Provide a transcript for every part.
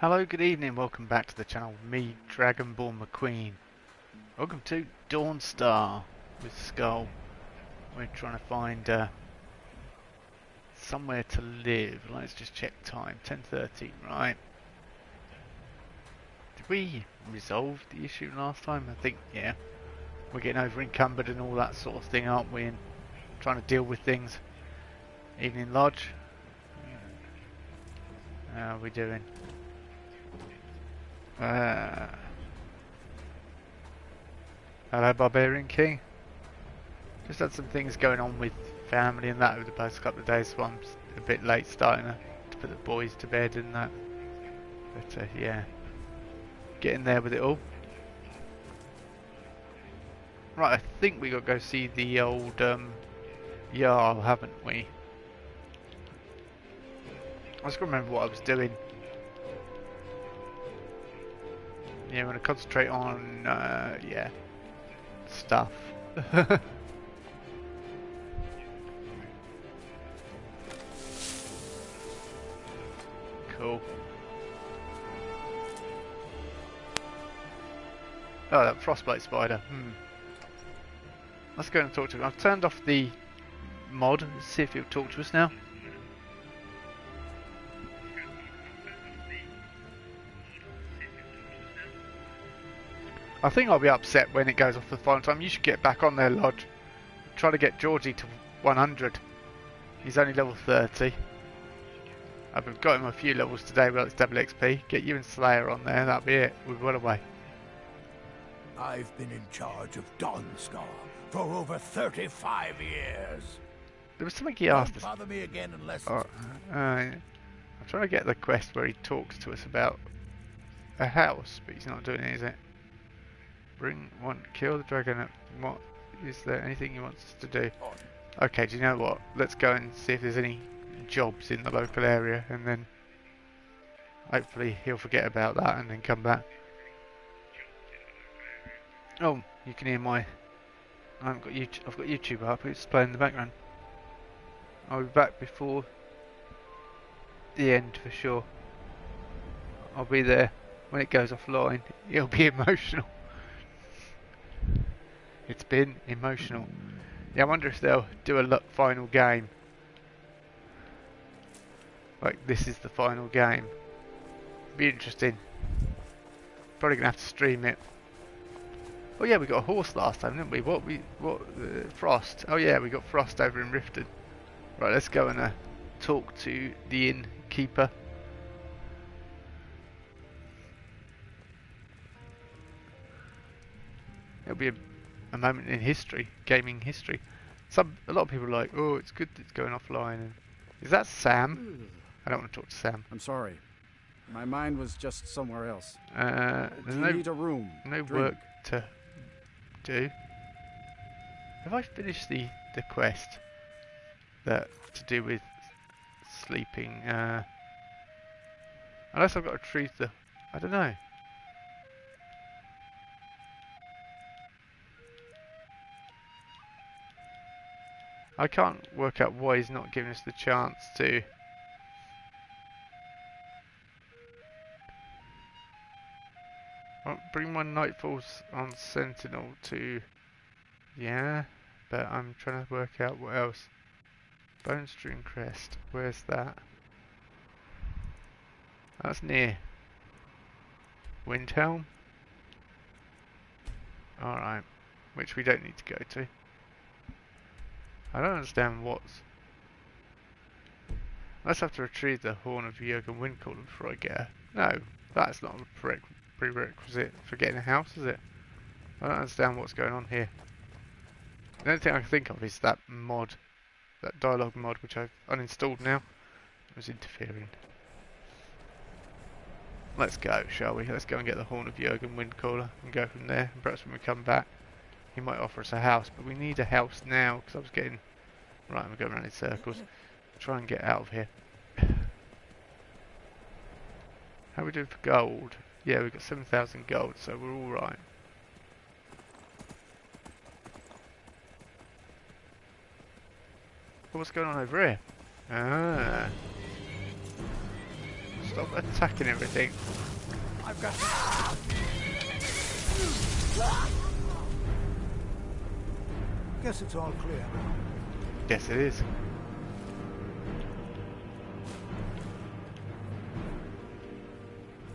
Hello, good evening, welcome back to the channel, me, Dragonborn McQueen. Welcome to Dawnstar with Skull. We're trying to find somewhere to live. Let's just check time, 10:13, right? Did we resolve the issue last time? I think, yeah. We're getting over encumbered and all that sort of thing, aren't we? And trying to deal with things. Evening Lodge. How are we doing? Hello, Barbarian King. Just had some things going on with family and that over the past couple of days, so I'm a bit late starting to put the boys to bed and that. But yeah, getting there with it all. Right, I think we got to go see the old Jarl, haven't we? I just got to remember what I was doing. Yeah, I'm going to concentrate on, yeah, stuff. Cool. Oh, that frostbite spider. Let's go and talk to him. I've turned off the mod. Let's see if he'll talk to us now. I think I'll be upset when it goes off the final time. You should get back on there, Lodge. Try to get Georgie to 100. He's only level 30. I've got him a few levels today, but it's double XP. Get you and Slayer on there, that'll be it. We're well away. I've been in charge of Dawnstar for over 35 years. There was something he asked us. Don't bother me again unless I'm trying to get the quest where he talks to us about a house, but he's not doing it, is it? Kill the dragon. What is there? Anything he wants us to do? Okay, do you know what? Let's go and see if there's any jobs in the local area, and then hopefully he'll forget about that and then come back. Oh, you can hear my. I've got YouTube up. It's playing in the background. I'll be back before the end for sure. I'll be there when it goes offline. It'll be emotional. It's been emotional. Yeah, I wonder if they'll do a final game. Like, this is the final game. Be interesting. Probably gonna have to stream it. Oh yeah, we got a horse last time, didn't we? Frost. Oh yeah, we got Frost over in Riften. Right, let's go and talk to the innkeeper. It'll be a moment in history, gaming history. A lot of people are like, oh, it's good that it's going offline. And is that Sam? I don't want to talk to Sam. I'm sorry. My mind was just somewhere else. There's you need a room. No drink. work to do. Have I finished the quest that to do with sleeping? Unless I've got to retrieve the. I don't know. I can't work out why he's not giving us the chance to. Bring my Nightfalls on Sentinel to. Yeah, but I'm trying to work out what else. Bonestream Crest, where's that? That's near Windhelm. Alright, which we don't need to go to. I don't understand what's. Let's have to retrieve the Horn of Jurgen Windcaller before I get her. No, that's not a prerequisite for getting a house, is it? I don't understand what's going on here. The only thing I can think of is that mod, that dialogue mod, which I've uninstalled now. It was interfering. Let's go, shall we? Let's go and get the Horn of Jurgen Windcaller and go from there. And perhaps when we come back, he might offer us a house, but we need a house now because I was getting. Right, I'm going around in circles. Try and get out of here. How are we doing for gold? Yeah, we've got 7,000 gold, so we're all right. What's going on over here? Ah. Stop attacking everything. I've got. Guess it's all clear now. Yes, it is.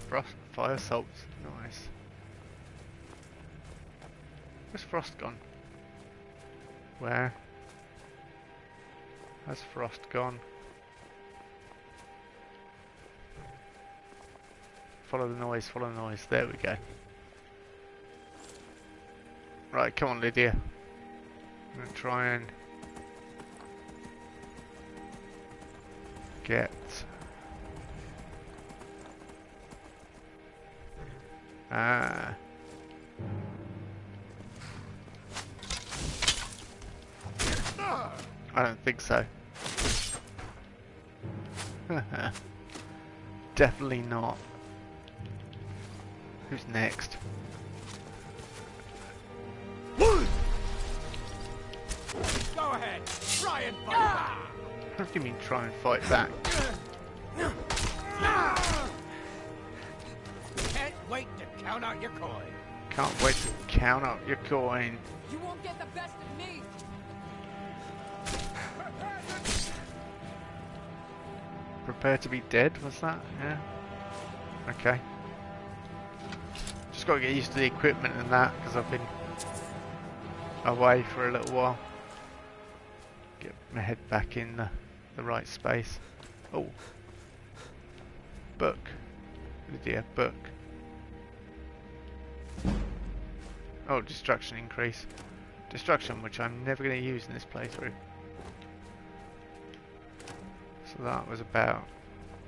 Frost, fire salts, nice. Where's Frost gone? Where? Has Frost gone? Follow the noise, follow the noise. There we go. Right, come on, Lydia. I'm gonna try and get I don't think so. Definitely not. Who's next? Go ahead, try and fight back. What do you mean try and fight back? Can't wait to count out your coin. Can't wait to count up your coin. You won't get the best of me. Prepare to be dead, was that? Yeah. Okay. Just got to get used to the equipment and that, because I've been away for a little while. Get my head back in the right space. Oh. Book. Lydia, book. Oh, destruction increase. Destruction, which I'm never going to use in this playthrough. So that was about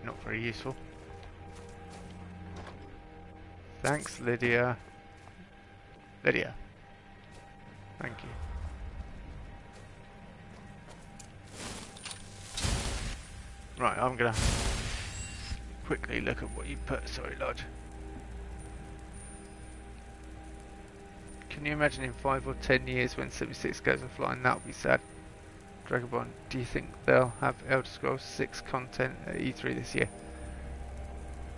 not very useful. Thanks, Lydia. Lydia. Thank you. Right, I'm gonna quickly look at what you put. Sorry, Lodge. Can you imagine in 5 or 10 years when 76 goes offline? That would be sad. Dragonborn, do you think they'll have Elder Scrolls 6 content at E3 this year?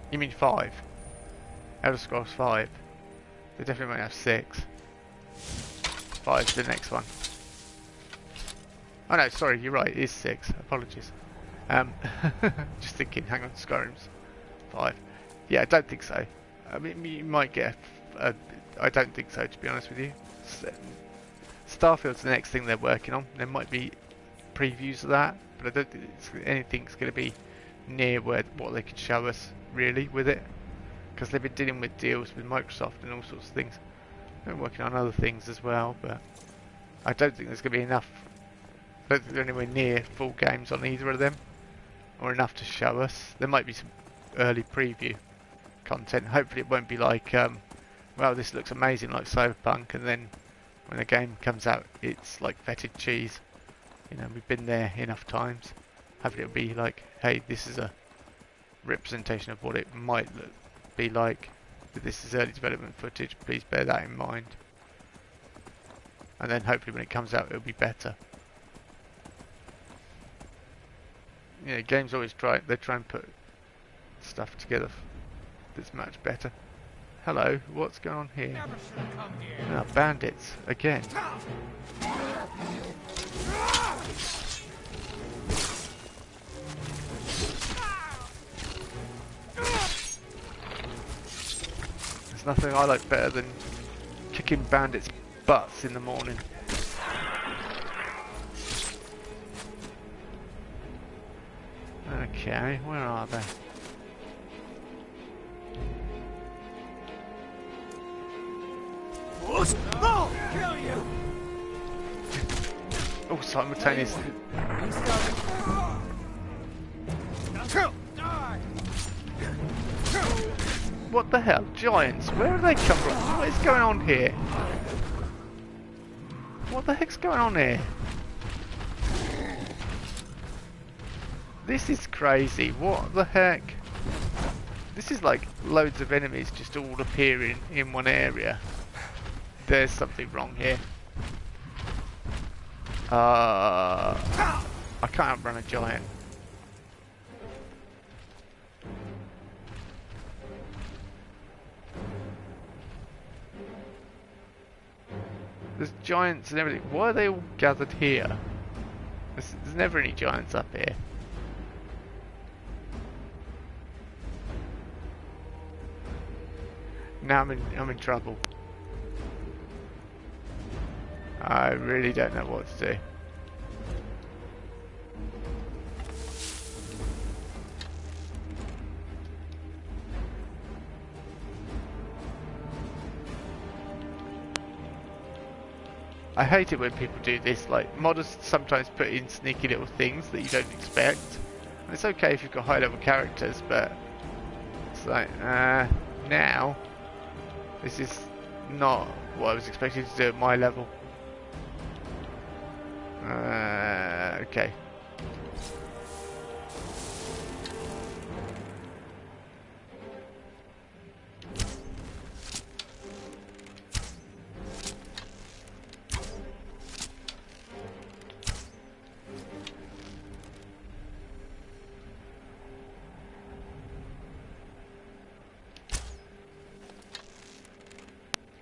You mean 5? Elder Scrolls 5. They definitely won't have 6. 5 is the next one. Oh no, sorry, you're right, it is 6. Apologies. Just thinking, hang on, Skyrim's 5. Yeah, I don't think so. I mean, you might get I don't think so, to be honest with you. Starfield's the next thing they're working on. There might be previews of that, but I don't think anything's going to be near what they could show us, really, with it. Because they've been dealing with deals with Microsoft and all sorts of things. They're working on other things as well, but I don't think there's going to be enough. I don't think they're anywhere near full games on either of them, or enough to show us. There might be some early preview content. Hopefully it won't be like, well, this looks amazing like Cyberpunk, and then when the game comes out it's like fetid cheese. You know, we've been there enough times. Hopefully it'll be like, hey, this is a representation of what it might be like, but this is early development footage, please bear that in mind. And then hopefully when it comes out it'll be better. You know, games always try and put stuff together that's much better. Hello, what's going on here? Ah, bandits, again. There's nothing I like better than kicking bandits' butts in the morning. Okay, where are they? No! Kill you! Oh, simultaneous. What the hell? Giants? Where do they come from? What is going on here? What the heck's going on here? This is crazy. What the heck? This is like loads of enemies just all appearing in one area. There's something wrong here. I can't outrun a giant. There's giants and everything. Why are they all gathered here? There's never any giants up here. Now I'm in trouble. I really don't know what to do. I hate it when people do this, like modders sometimes put in sneaky little things that you don't expect. And it's okay if you've got high level characters, but it's like, now, this is not what I was expecting to do at my level. Okay.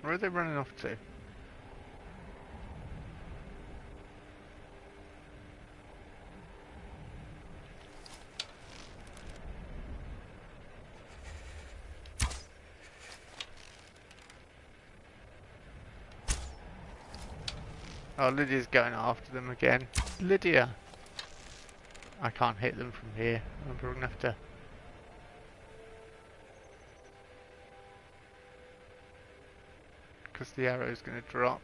Where are they running off to? Oh, Lydia's going after them again. Lydia! I can't hit them from here. I'm probably gonna have to... because the arrow's going to drop.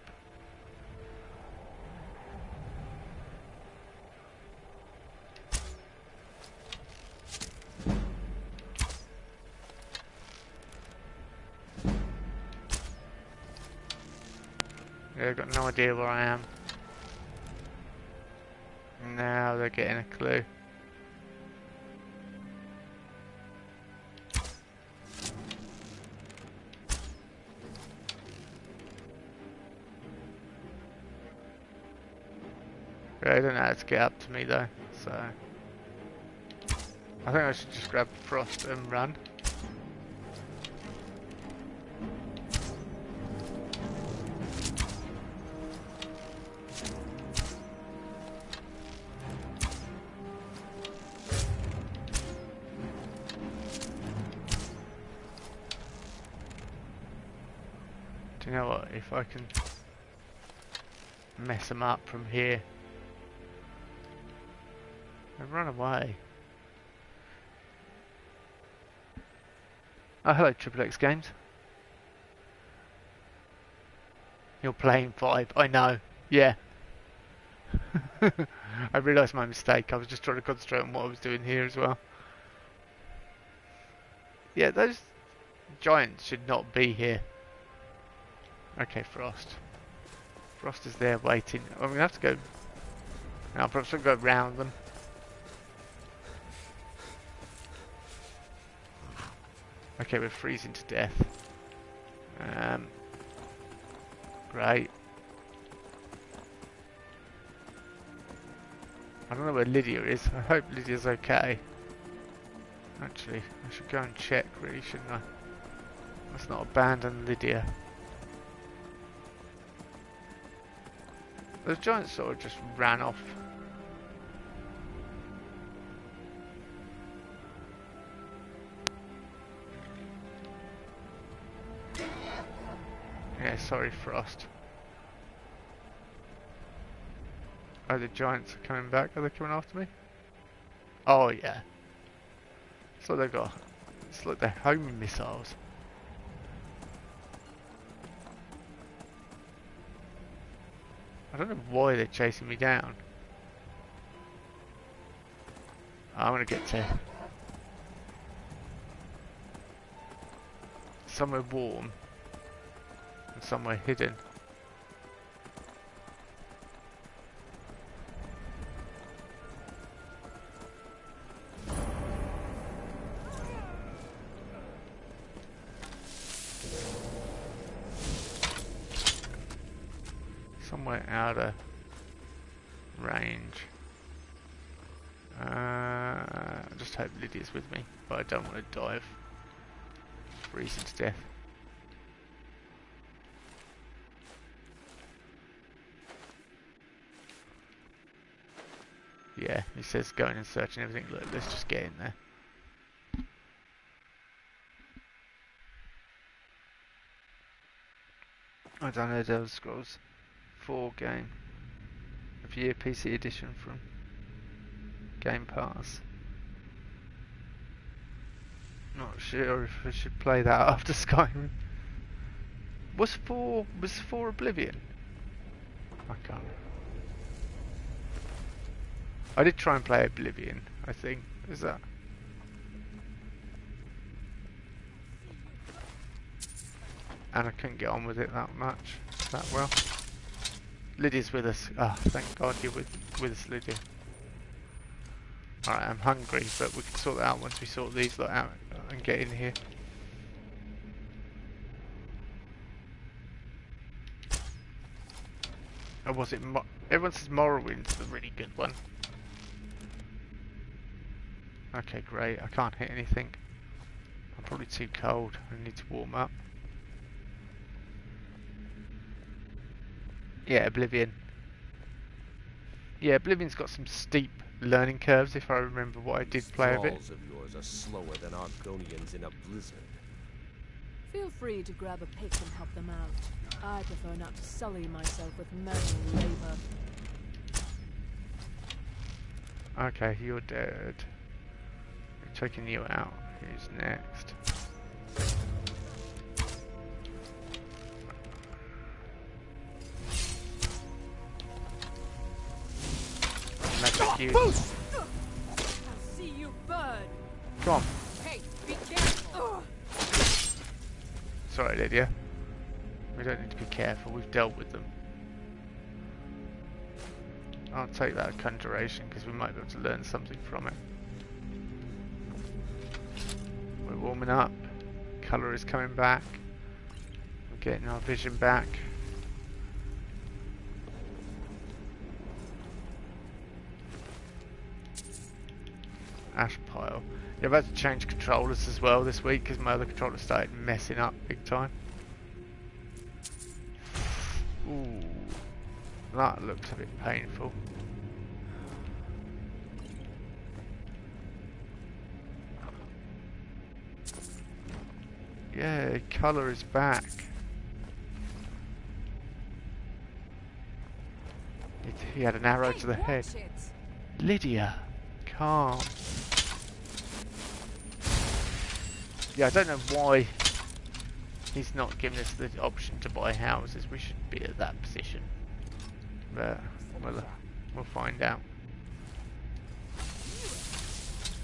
Yeah, I've got no idea where I am. Now they're getting a clue. They don't know how to get up to me though, so I think I should just grab Frost and run. Do you know what? If I can mess them up from here. They've run away. Oh, hello, Triple X Games. You're playing 5. I know. Yeah. I realised my mistake. I was just trying to concentrate on what I was doing here as well. Yeah, those giants should not be here. Okay, Frost. Frost is there waiting. I'm going to have to go... No, I'll probably go around them. Okay, we're freezing to death. Great. I don't know where Lydia is. I hope Lydia's okay. Actually, I should go and check really, shouldn't I? Let's not abandon Lydia. Those giants sort of just ran off. Yeah, sorry, Frost. Oh, the giants are coming back. Are they coming after me? Oh, yeah. It's like they've got... It's like they're homing missiles. I don't know why they're chasing me down. I'm gonna get to... somewhere warm. And somewhere hidden. Somewhere out of range. I just hope Lydia's with me, but I don't want to die of freezing to death. says going and searching everything. Look, let's just get in there. I downloaded Elder Scrolls 4 game of year PC edition from Game Pass. Not sure if we should play that after Skyrim. Was 4 Oblivion? I can't. I did try and play Oblivion, I think. Is that? And I couldn't get on with it that well. Lydia's with us. Ah, oh, thank God you're with us, Lydia. Alright, I'm hungry, but we can sort that out once we sort these lot out and get in here. Or was it everyone says Morrowind's the really good one. Okay, great. I can't hit anything. I'm probably too cold. I need to warm up. Yeah, Oblivion. Yeah, Oblivion's got some steep learning curves, if I remember what I did play of it. Thralls of yours are slower than Argonians in a blizzard. Feel free to grab a pick and help them out. I prefer not to sully myself with manual labor. Okay, you're dead. We're taking you out. Who's next? I'll see you burn. Come on. Hey, be careful. Sorry, Lydia. We don't need to be careful. We've dealt with them. I'll take that conjuration because we might be able to learn something from it. We're warming up. Colour is coming back. We're getting our vision back. Ash pile. Yeah, I've had to change controllers as well this week because my other controller started messing up big time. Ooh, that looks a bit painful. Yeah, colour is back. He had an arrow to the head. Lydia, calm. Yeah, I don't know why he's not giving us the option to buy houses. We should be at that position. But we'll find out.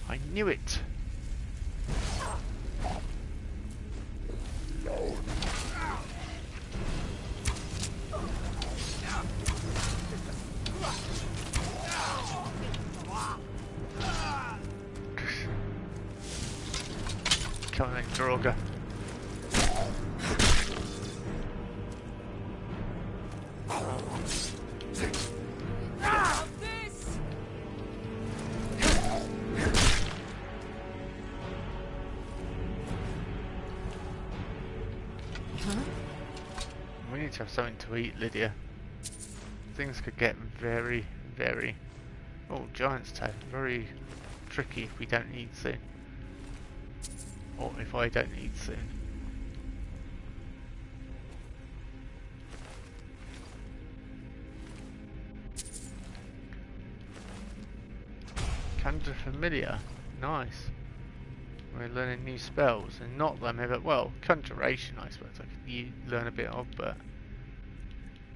I knew it. Come on then, Droga. We need to have something to eat, Lydia. Things could get very, very... Oh, giant's toe. Very tricky if we don't eat soon. Or if I don't eat soon. Conjure familiar. Nice. We're learning new spells and not them ever. Well, conjuration I suppose I could learn a bit of, but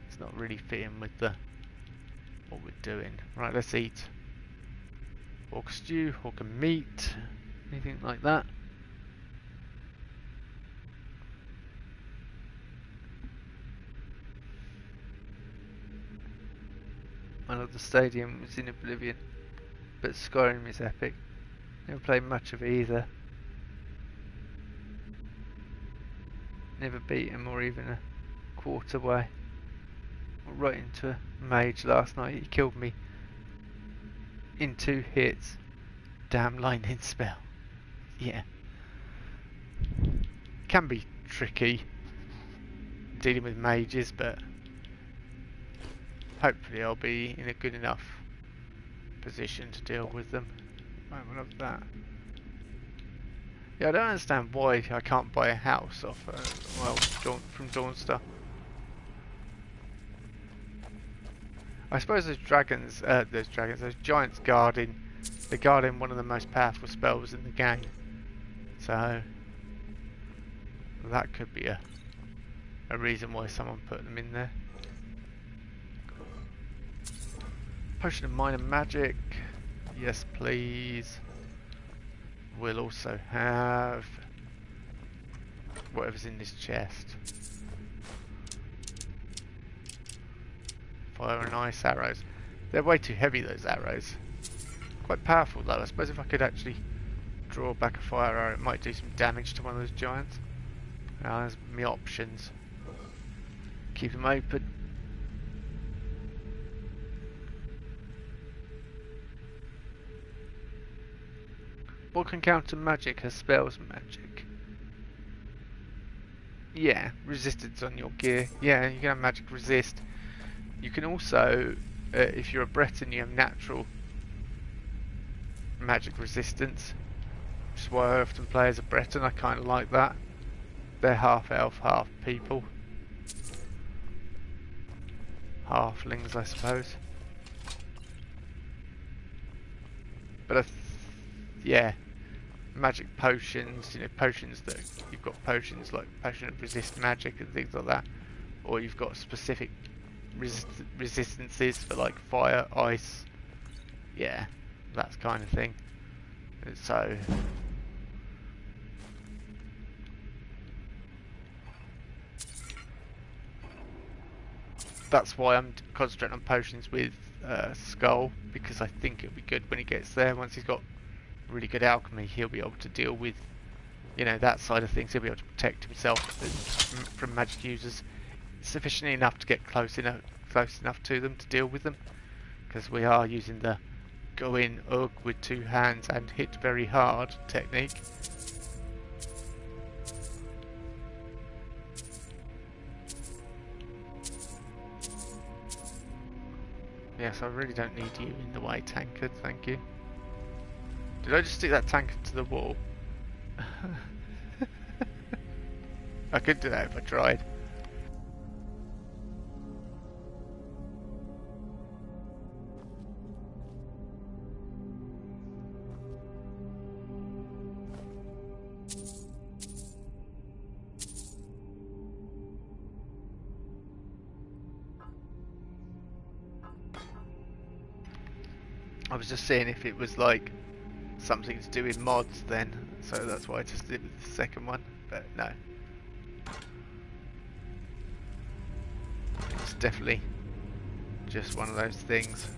it's not really fitting with what we're doing. Right, let's eat. Orc stew, orc meat, anything like that. I love the stadium was in Oblivion, but Skyrim is epic. Never played much of it either. Never beat him or even a quarter way. Right into a mage last night. He killed me in 2 hits. Damn lightning spell. Yeah. Can be tricky dealing with mages, but hopefully I'll be in a good enough position to deal with them. Moment of that. Yeah, I don't understand why I can't buy a house off, from Dawnstar. I suppose those giants they're guarding one of the most powerful spells in the game. So, that could be a reason why someone put them in there. Potion of minor magic. Yes, please. We'll also have whatever's in this chest. Fire and ice arrows. They're way too heavy, those arrows. Quite powerful though. I suppose if I could actually draw back a fire arrow, it might do some damage to one of those giants. Now there's my options. Keep them open. What can counter magic has spells magic. Yeah, resistance on your gear. Yeah, you can have magic resist. You can also, if you're a Breton, you have natural magic resistance, which is why I often play as a Breton. I kind of like that. They're half elf, half people. Halflings, I suppose. But yeah, magic potions, you know, potions that you've got potions like potion of resist magic and things like that, or you've got specific resistances for like fire, ice, yeah, that kind of thing. So that's why I'm concentrating on potions with Skull, because I think it'll be good when he gets there. Once he's got really good alchemy, he'll be able to deal with, you know, that side of things. He'll be able to protect himself from magic users sufficiently enough to get close enough to them to deal with them, because we are using the go in with two hands and hit very hard technique. Yes, I really don't need you in the way, tankard, thank you. Did I just stick that tankard to the wall? I could do that if I tried. I was just seeing if it was like something to do with mods then, so that's why I just did the second one, but no. It's definitely just one of those things.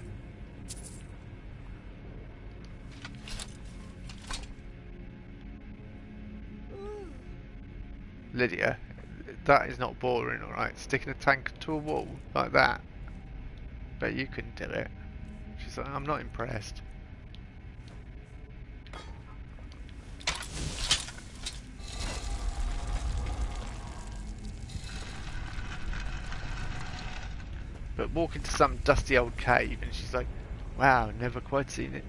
Lydia, that is not boring, alright? Sticking a tank to a wall like that. Bet you couldn't do it. She's like, I'm not impressed. But walk into some dusty old cave and she's like, wow, never seen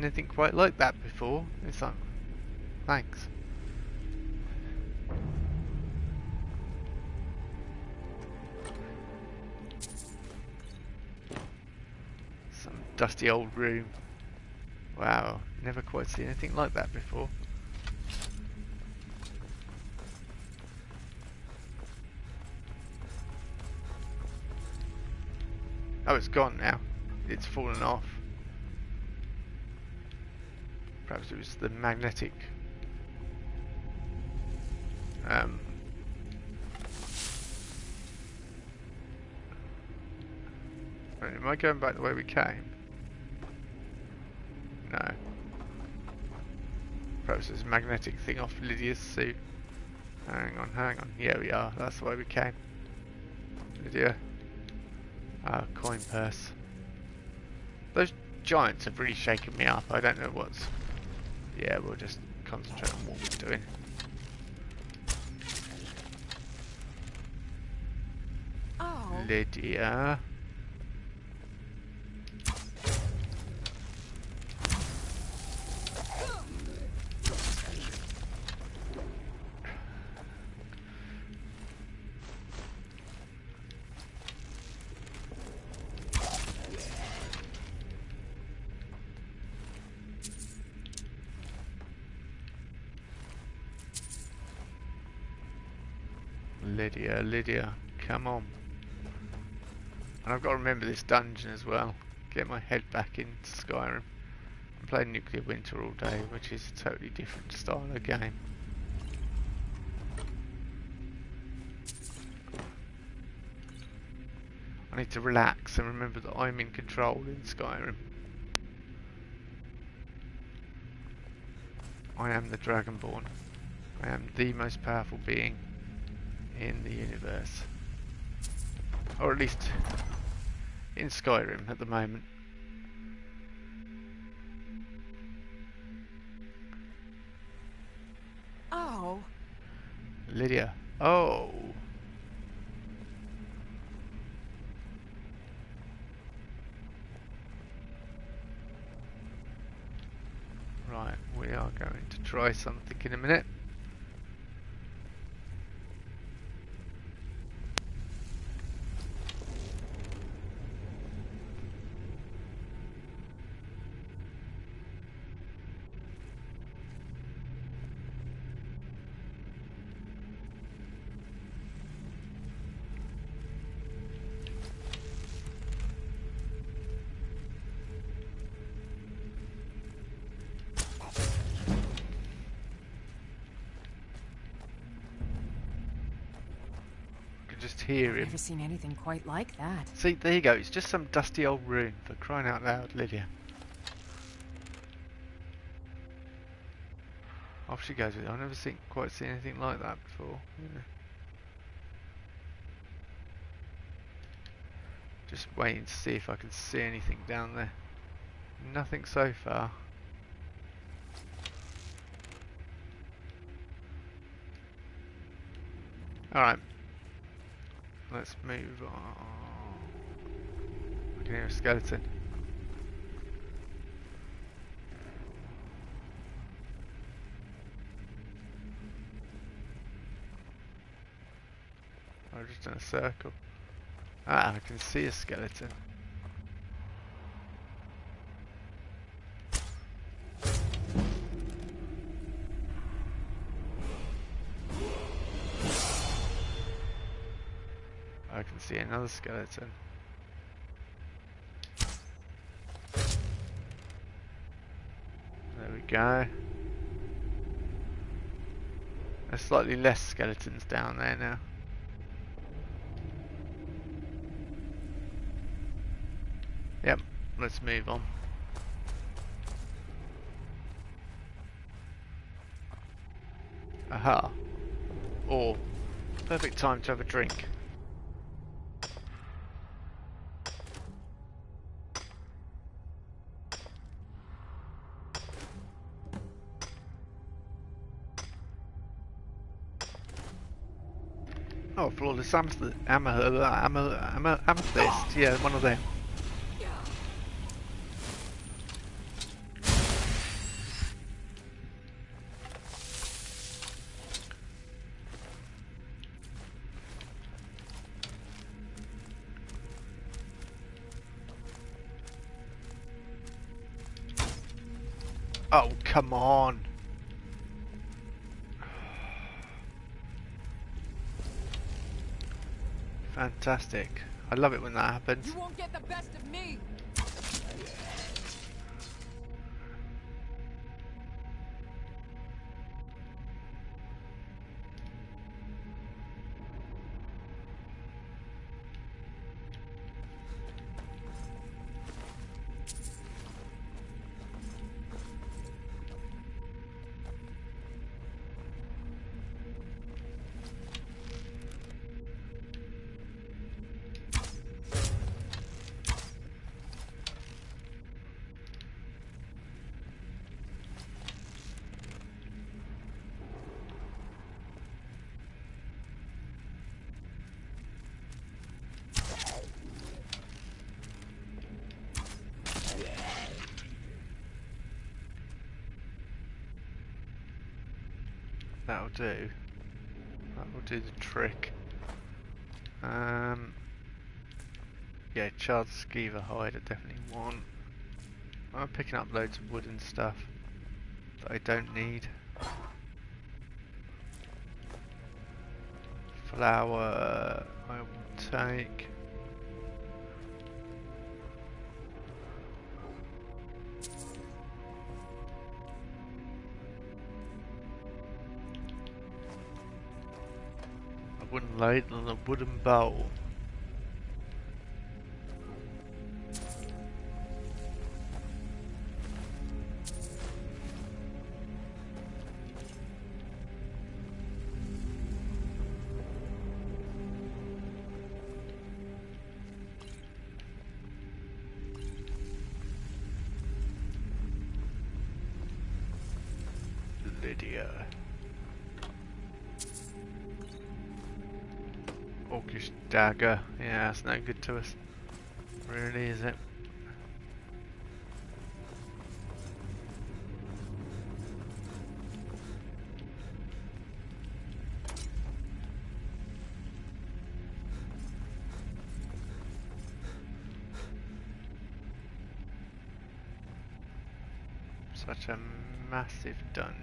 anything quite like that before. It's like, thanks. Some dusty old room. Wow, never quite seen anything like that before. Oh, it's gone now. It's fallen off. Perhaps it was the magnetic. Am I going back the way we came? No. Perhaps there's a magnetic thing off Lydia's suit. Hang on. Yeah, we are. That's the way we came. Lydia. Ah, coin purse. Those giants have really shaken me up. I don't know what's... Yeah, we'll just concentrate on what we're doing. Oh. Lydia. Lydia, Lydia, come on. And I've got to remember this dungeon as well. Get my head back into Skyrim. I'm playing Nuclear Winter all day, which is a totally different style of game. I need to relax and remember that I'm in control in Skyrim. I am the Dragonborn. I am the most powerful being in the universe. Or at least in Skyrim at the moment. Oh. Lydia. Oh. Right, we are going to try something in a minute. Just hear I've him. never seen anything quite like that. See, there you go. It's just some dusty old room, for crying out loud, Lydia. Off she goes with it. I've never quite seen anything like that before. Yeah. Just waiting to see if I can see anything down there. Nothing so far. Alright. Let's move on. I can hear a skeleton. I've just done a circle. Ah, I can see a skeleton. I can see another skeleton. There we go. There's slightly less skeletons down there now. Yep, let's move on. Aha. Or, perfect time to have a drink. Oh, flawless amethyst. Amethyst. Yeah, one of them. Oh, come on. Fantastic. I love it when that happens. You won't get the best of me. That'll do. That will do the trick. Yeah, charred skeever hide I definitely want. I'm picking up loads of wood and stuff that I don't need. Flour I will take. A wooden ladle and a wooden bowl. Lydia. Orcish dagger. Yeah, that's no good to us. Really, is it? Such a massive dungeon.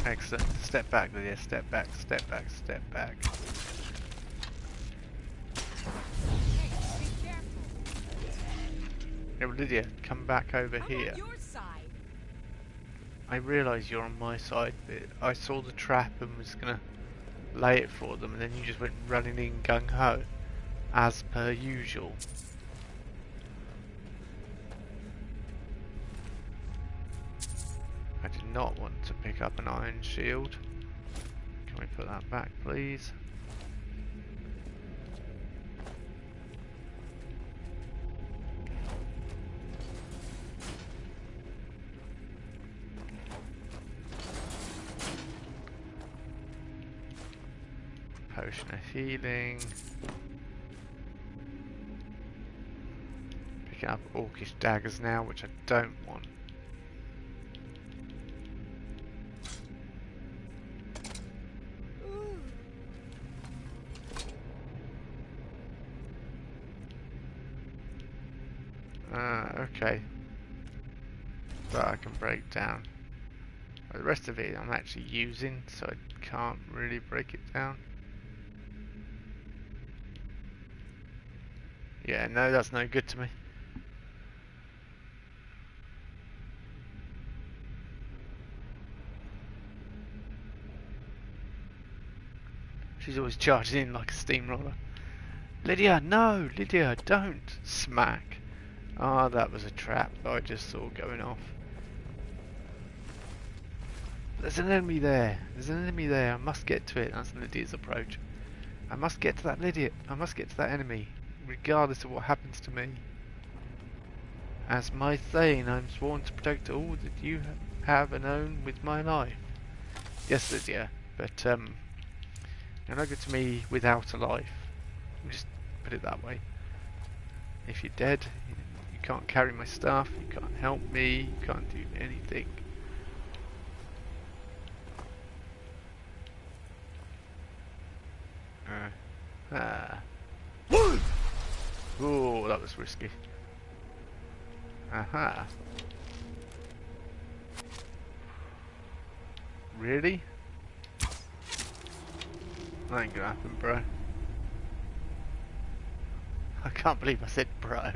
Excellent. Step back, Lydia. Step back, step back, step back. Yeah, well, Lydia, come back over here. I realise you're on my side, but I saw the trap and was gonna lay it for them, and then you just went running in gung-ho, as per usual. I did not want to pick up an iron shield. Can we put that back, please? Potion of healing. Picking up orcish daggers now, which I don't want. Okay. But I can break down. But the rest of it I'm actually using, so I can't really break it down. Yeah, no, that's no good to me. She's always charging in like a steamroller. Lydia, no! Lydia, don't! Smack. Ah, that was a trap I just saw going off. There's an enemy there. There's an enemy there. I must get to it. That's Lydia's approach. I must get to that Lydia. I must get to that enemy, regardless of what happens to me. As my Thane, I'm sworn to protect all that you have and own with my life. Yes, Lydia, but you're not good to me without a life. Just put it that way. If you're dead, you can't carry my stuff, you can't help me, you can't do anything. Oh, that was risky. Aha. Really? That ain't gonna happen, bro. I can't believe I said bro.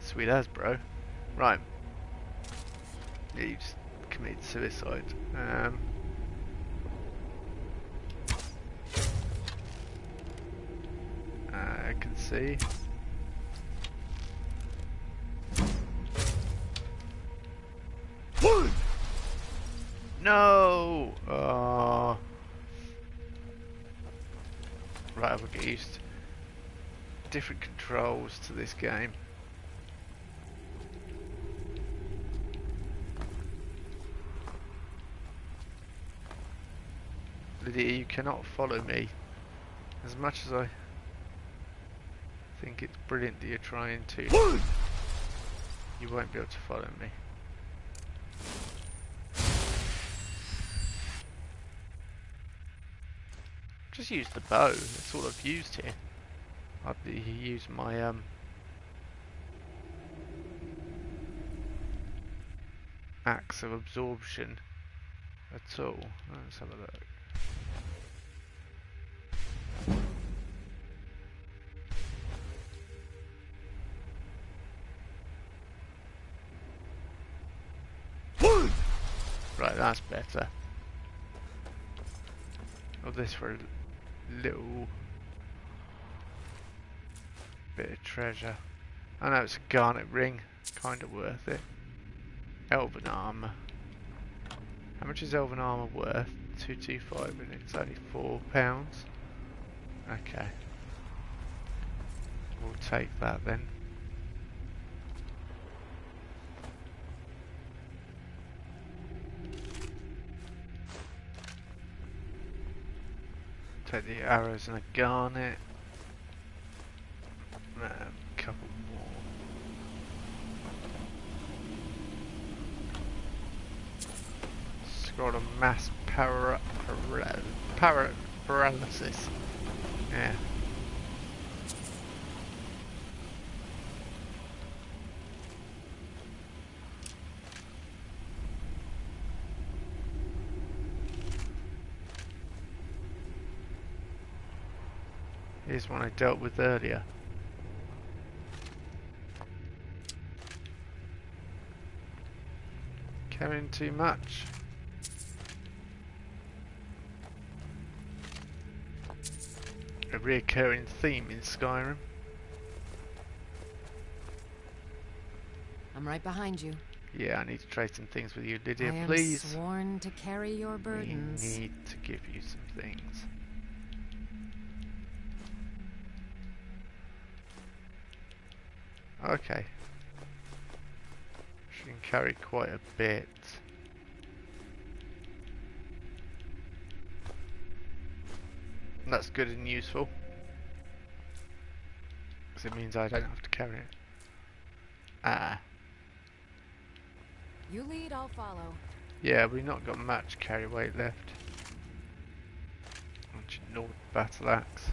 Sweet as, bro. Right. Yeah, you just committed suicide. I can see. No! Oh. Right, I will get used to different controls to this game. Lydia, you cannot follow me. As much as I think it's brilliant that you're trying to, you won't be able to follow me. Just use the bow. That's all I've used here. I'd use my axe of absorption at all. Let's have a look. Right, that's better. All this for a little bit of treasure. I know it's a garnet ring, kind of worth it. Elven armor. How much is elven armor worth? 225 and it's only £4. Okay. We'll take that then. Take the arrows and a garnet. Couple more. Scroll of mass paralysis. Yeah. Here's one I dealt with earlier. Carrying too much. A reoccurring theme in Skyrim. I'm right behind you. Yeah, I need to trade some things with you, Lydia, I am please. sworn to carry your burdens. We need to give you some things. Okay. She can carry quite a bit. That's good and useful. Because it means I don't have to carry it. Ah. You lead, I'll follow. Yeah, we've not got much carry weight left. Nord battle axe.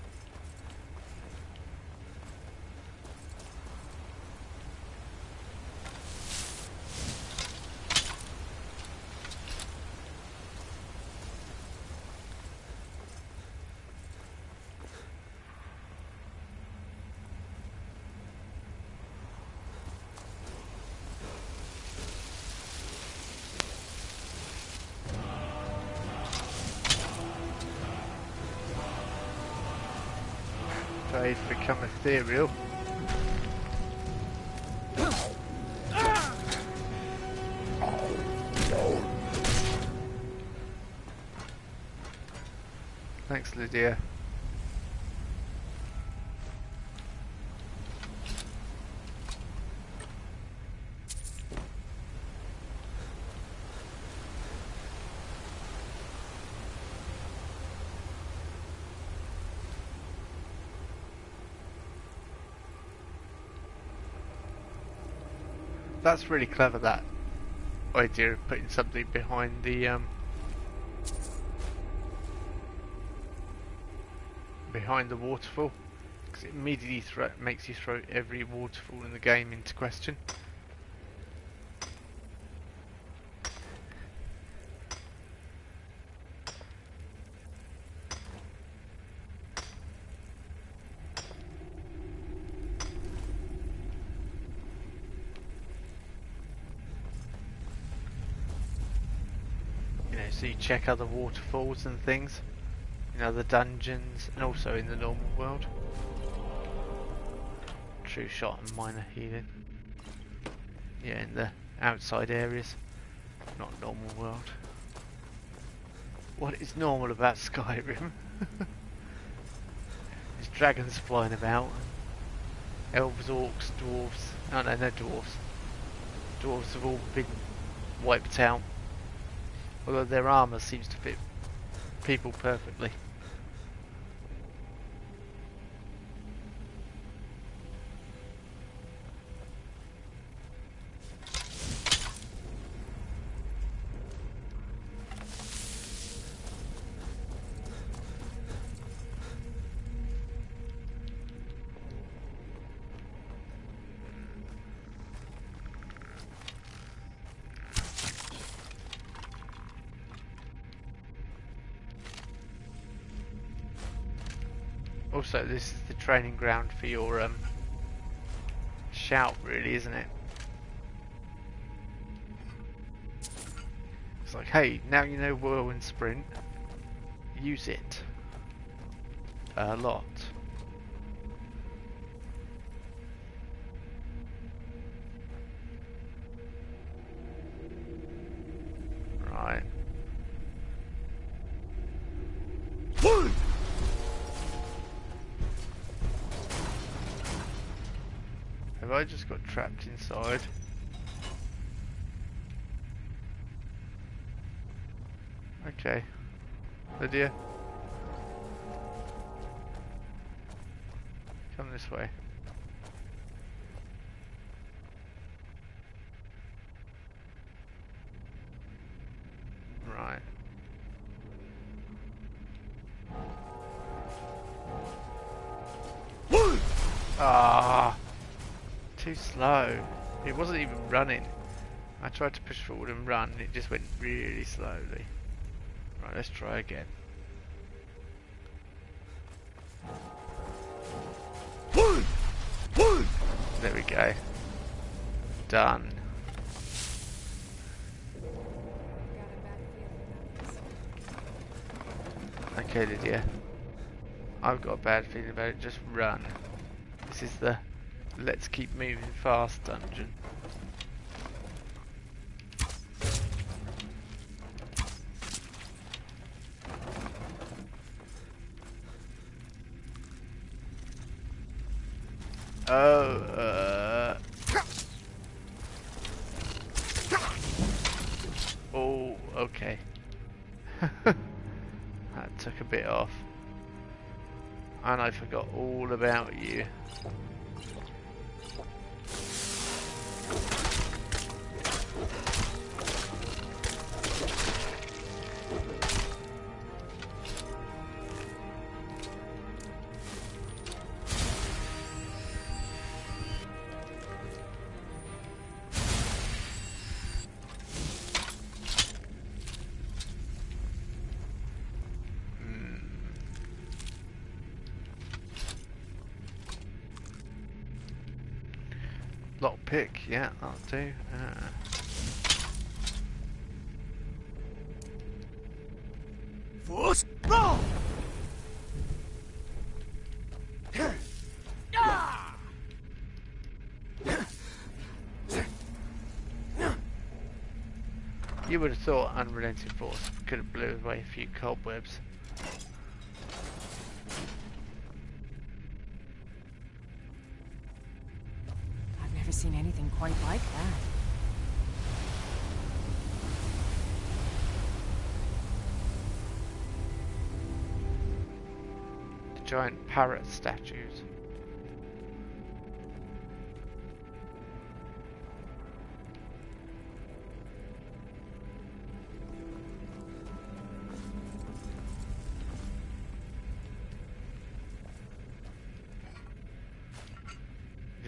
They've become ethereal. Thanks, Lydia. That's really clever, that idea of putting something behind the waterfall, because it immediately makes you throw every waterfall in the game into question. So you check other waterfalls and things in other dungeons and also in the normal world. True shot and minor healing. Yeah, in the outside areas, not normal world. What is normal about Skyrim? There's dragons flying about. Elves, orcs, dwarves. Oh no, no dwarves. Dwarves have all been wiped out. Although their armour seems to fit people perfectly. Also, this is the training ground for your shout, really, isn't it? It's like, hey, now you know whirlwind sprint. Use it a lot. Right. Have I just got trapped inside? Okay. Lydia. Come this way. Right. Ah, too slow. It wasn't even running. I tried to push forward and run, and it just went really slowly. Right, let's try again. There we go. Done. Okay, Lydia. I've got a bad feeling about it. Just run. This is the let's keep moving fast dungeon. Oh, okay. That took a bit off. And I forgot all about you. Lockpick, yeah, that'll do. Force roll. You would have thought Unrelenting Force could have blew away a few cobwebs. I've never seen anything quite like that. The giant parrot statues.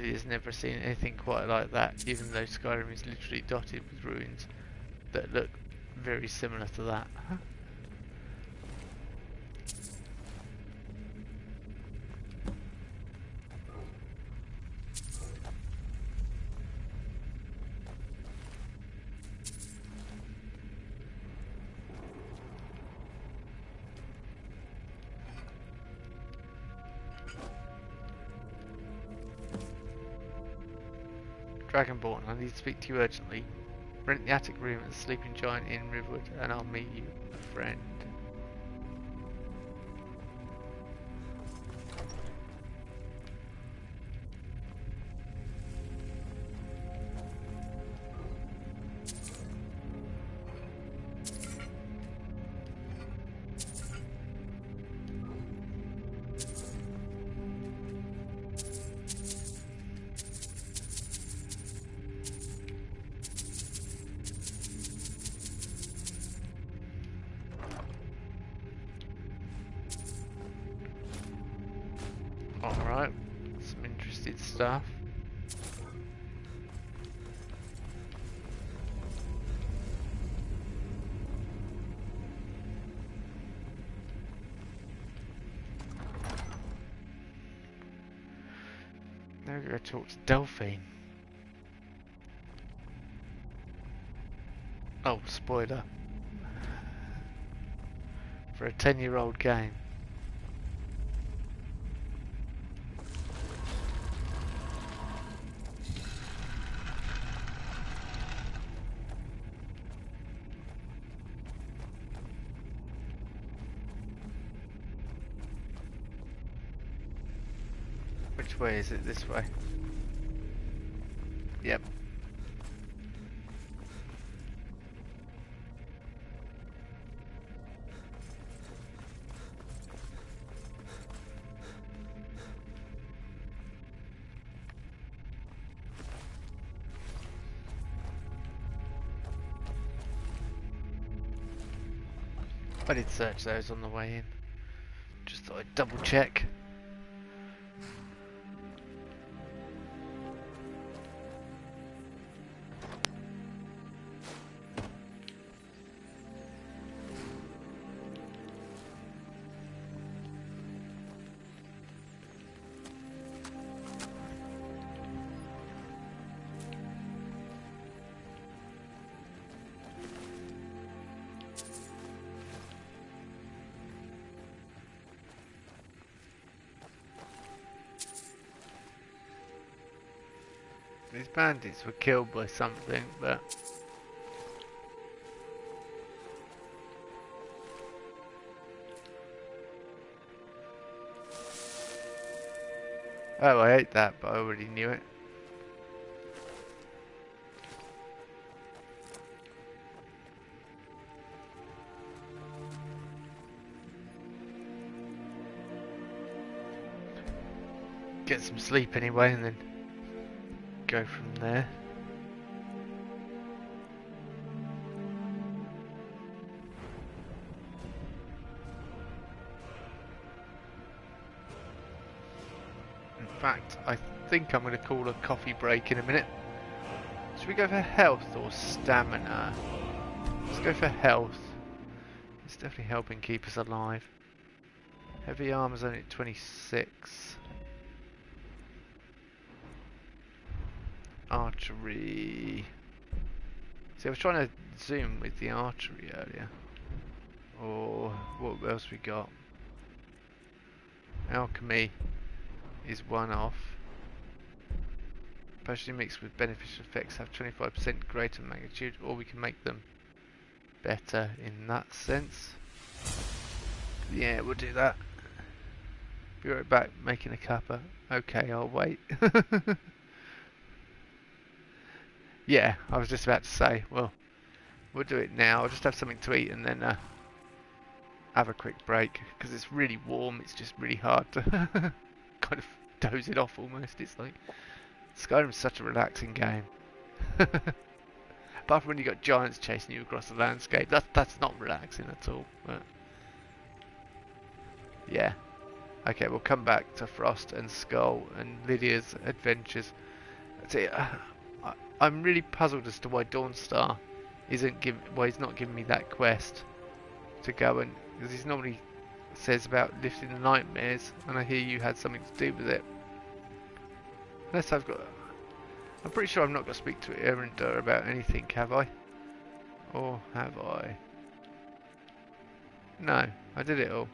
Has never seen anything quite like that, even though Skyrim is literally dotted with ruins that look very similar to that. Dragonborn, I need to speak to you urgently. Rent the attic room at the Sleeping Giant in Riverwood and I'll meet you, a friend. Alright, some interesting stuff. Now we go talk to Delphine. Oh, spoiler. For a 10-year-old game. Which way is it? This way? Yep. I did search those on the way in. Just thought I'd double check. These bandits were killed by something, but... Oh, I ate that, but I already knew it. Get some sleep anyway, and then go from there. In fact, I think I'm going to call a coffee break in a minute. Should we go for health or stamina? Let's go for health. It's definitely helping keep us alive. Heavy armor's only at 26. Archery. See, I was trying to zoom with the archery earlier. Or what else we got? Alchemy is one off. Potion mixed with beneficial effects have 25% greater magnitude, or we can make them better in that sense. Yeah, we'll do that. Be right back making a cuppa. Okay, I'll wait. Yeah, I was just about to say, well, we'll do it now. I'll just have something to eat and then have a quick break, because it's really warm. It's just really hard to kind of doze it off almost. It's like Skyrim's such a relaxing game. Apart from when you got giants chasing you across the landscape, that's not relaxing at all. But yeah, okay, we'll come back to Frost and Skull and Lydia's adventures. See, I'm really puzzled as to why Dawnstar why he's not giving me that quest to go, and because he normally says about lifting the nightmares, and I hear you had something to do with it. Unless I'm pretty sure I've not got to speak to Erinda about anything, have I? Or have I? No, I did it all.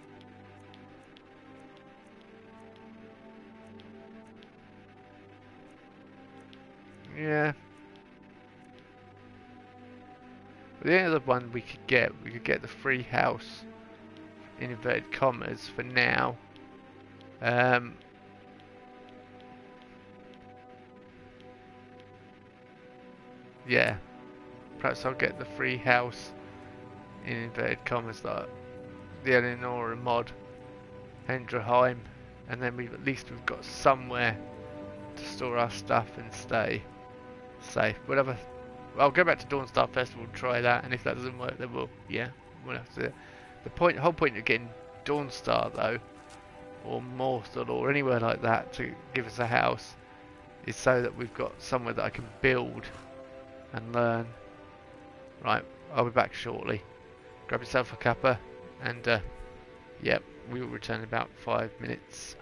Yeah. The other one we could get the free house in inverted commas for now. Yeah, perhaps I'll get the free house in inverted commas, like the Eleanor and Mod, Hendraheim, and then at least we've got somewhere to store our stuff and stay safe. I'll go back to Dawnstar Festival and try that, and if that doesn't work, then we'll have to. The whole point of getting Dawnstar though, or Morthal or anywhere like that to give us a house, is so that we've got somewhere that I can build and learn. Right, I'll be back shortly. Grab yourself a cuppa, and yep, we will return in about 5 minutes.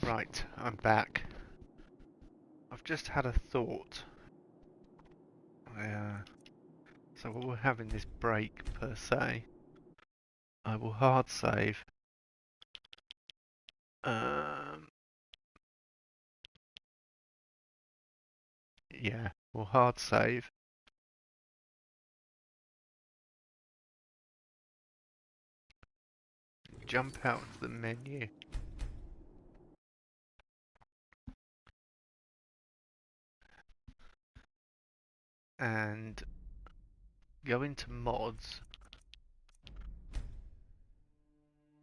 Right, I'm back. I've just had a thought. So while we're having this break per se, I will hard save. Yeah, we'll hard save. Jump out of the menu. And go into mods,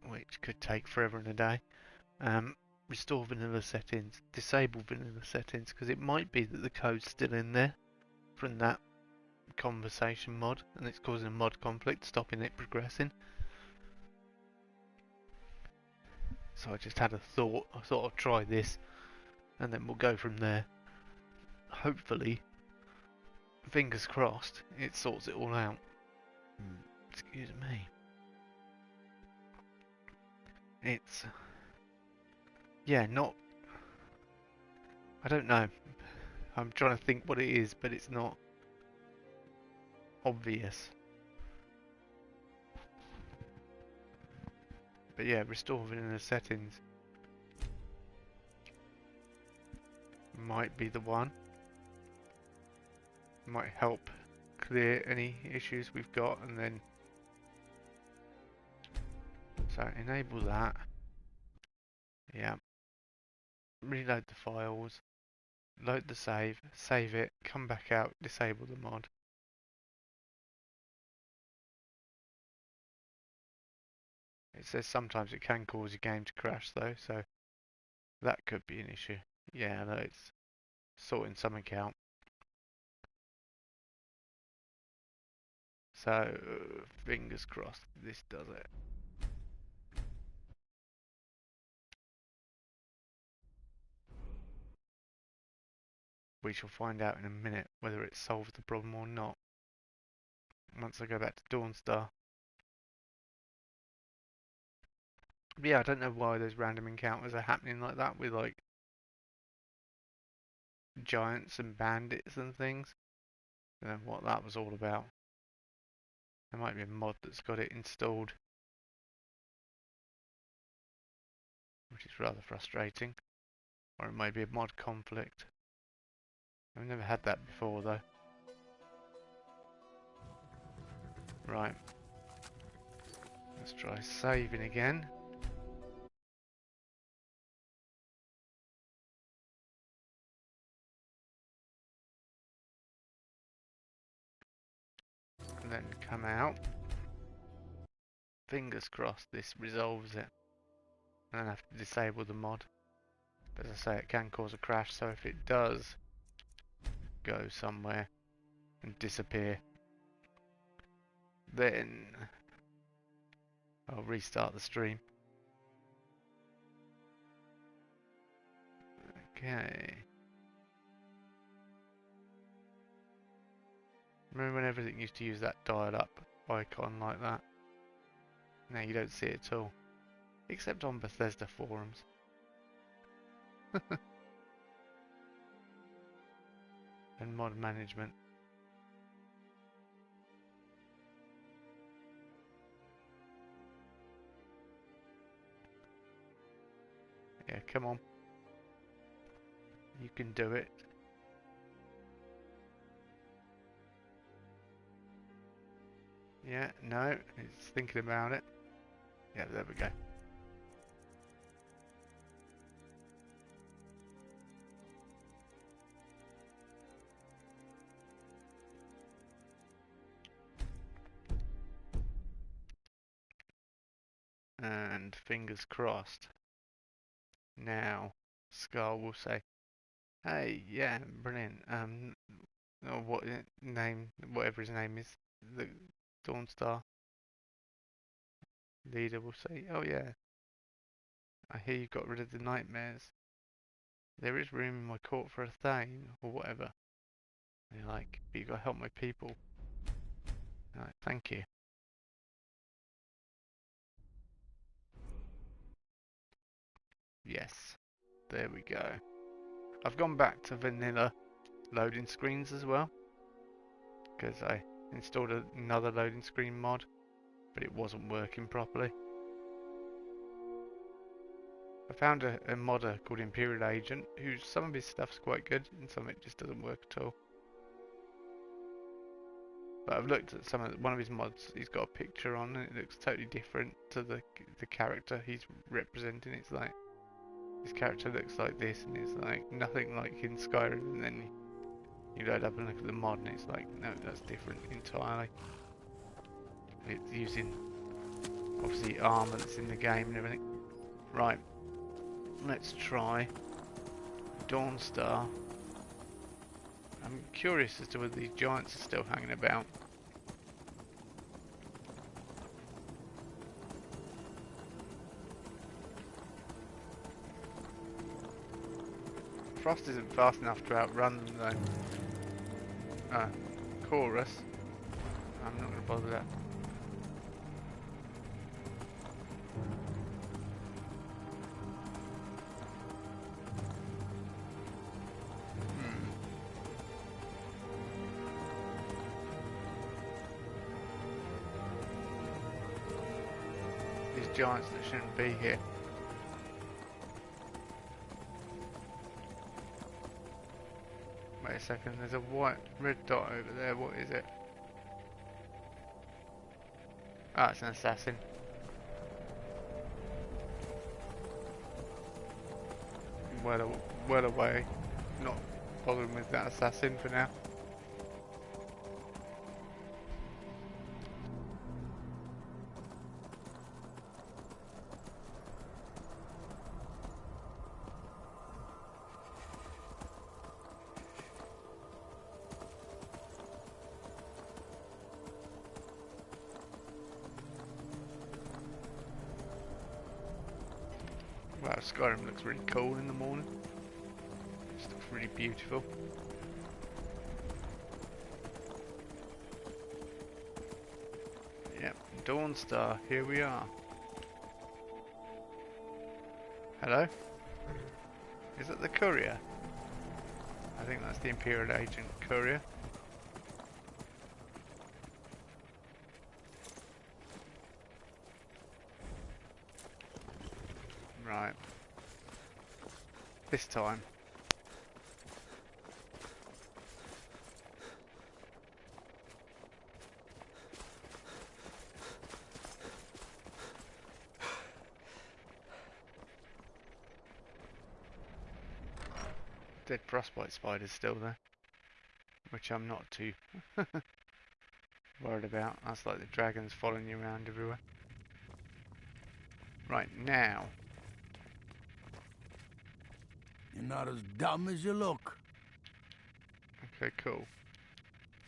which could take forever and a day. Restore vanilla settings, disable vanilla settings, because it might be that the code's still in there from that conversation mod, and it's causing a mod conflict, stopping it progressing. So I just had a thought. I thought I'd try this, and then we'll go from there. Hopefully, fingers crossed, it sorts it all out. Excuse me. It's... yeah, not... I don't know. I'm trying to think what it is, but it's not obvious. But yeah, restore vanilla settings might be the one. Might help clear any issues we've got, and then so enable that. Yeah. Reload the files. Load the save. Save it. Come back out. Disable the mod. It says sometimes it can cause your game to crash though, so that could be an issue. Yeah, no, it's sorting something out. So, fingers crossed this does it. We shall find out in a minute whether it solves the problem or not. Once I go back to Dawnstar. Yeah, I don't know why those random encounters are happening like that with like giants and bandits and things. I don't know what that was all about. There might be a mod that's got it installed, which is rather frustrating. Or it might be a mod conflict. I've never had that before though. Right. Let's try saving again. And then come out. Fingers crossed this resolves it. And then I have to disable the mod. But as I say, it can cause a crash, so if it does go somewhere and disappear, then I'll restart the stream. Okay. Remember when everything used to use that dial up icon like that? Now you don't see it at all. Except on Bethesda forums. And mod management. Yeah, come on. You can do it. Yeah, no, it's thinking about it. Yeah, there we go. And fingers crossed. Now, Skull will say, "Hey, yeah, brilliant. Or what name, whatever his name is, the Dawnstar leader will say, oh yeah, I hear you got rid of the nightmares. There is room in my court for a thane, or whatever. And you're like, but you gotta help my people. You're like, thank you. Yes. There we go. I've gone back to vanilla loading screens as well, because I installed another loading screen mod, but it wasn't working properly. I found a modder called Imperial Agent, who some of his stuff's quite good and some of it just doesn't work at all. But I've looked at one of his mods. He's got a picture on, and it looks totally different to the character he's representing. It's like his character looks like this, and it's like nothing like in Skyrim. And then you load up and look at the mod, and it's like, no, that's different entirely. It's using obviously armor that's in the game and everything. Right, let's try Dawnstar. I'm curious as to whether these giants are still hanging about. Frost isn't fast enough to outrun the chorus. I'm not going to bother that. Giants that shouldn't be here. Wait a second, there's a red dot over there, what is it? Ah, it's an assassin. Well away, not bothering with that assassin for now. Wow, Skyrim looks really cool in the morning. It looks really beautiful. Yep, Dawnstar, here we are. Hello? Is that the courier? I think that's the Imperial Agent courier. Right. This time. Dead frostbite spiders still there, which I'm not too worried about. That's like the dragons following you around everywhere. Right, now. You're not as dumb as you look. Okay, cool.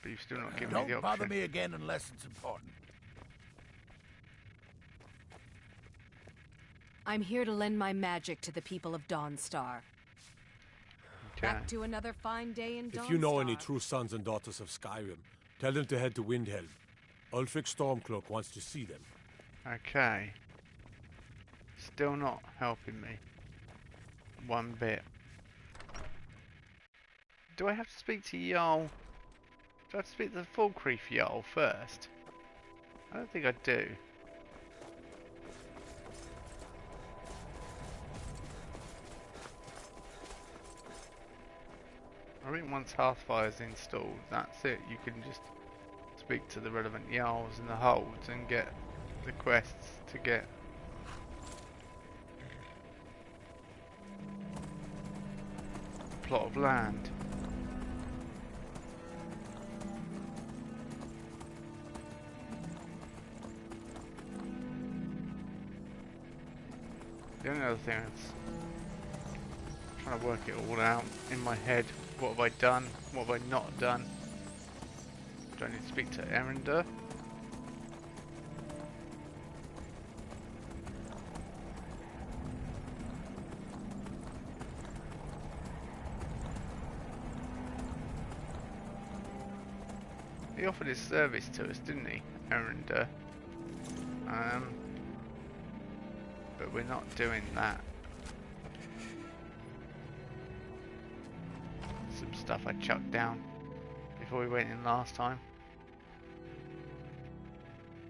But you've still not given me the Don't option. bother me again unless it's important. I'm here to lend my magic to the people of Dawnstar. Okay. Back to another fine day in Dawnstar. If you know any true sons and daughters of Skyrim, tell them to head to Windhelm. Ulfric Stormcloak wants to see them. Okay. Still not helping me. One bit. Do I have to speak to Jarl? Do I have to speak to the Falkreath Jarl first? I don't think I do. I think once Hearthfire's installed, that's it. You can just speak to the relevant Jarls in the holds and get the quests to get a plot of land. The only other thing is trying to work it all out in my head. What have I done? What have I not done? Do I need to speak to Erender? He offered his service to us, didn't he, Erender? But we're not doing that. stuff I chucked down before we went in last time.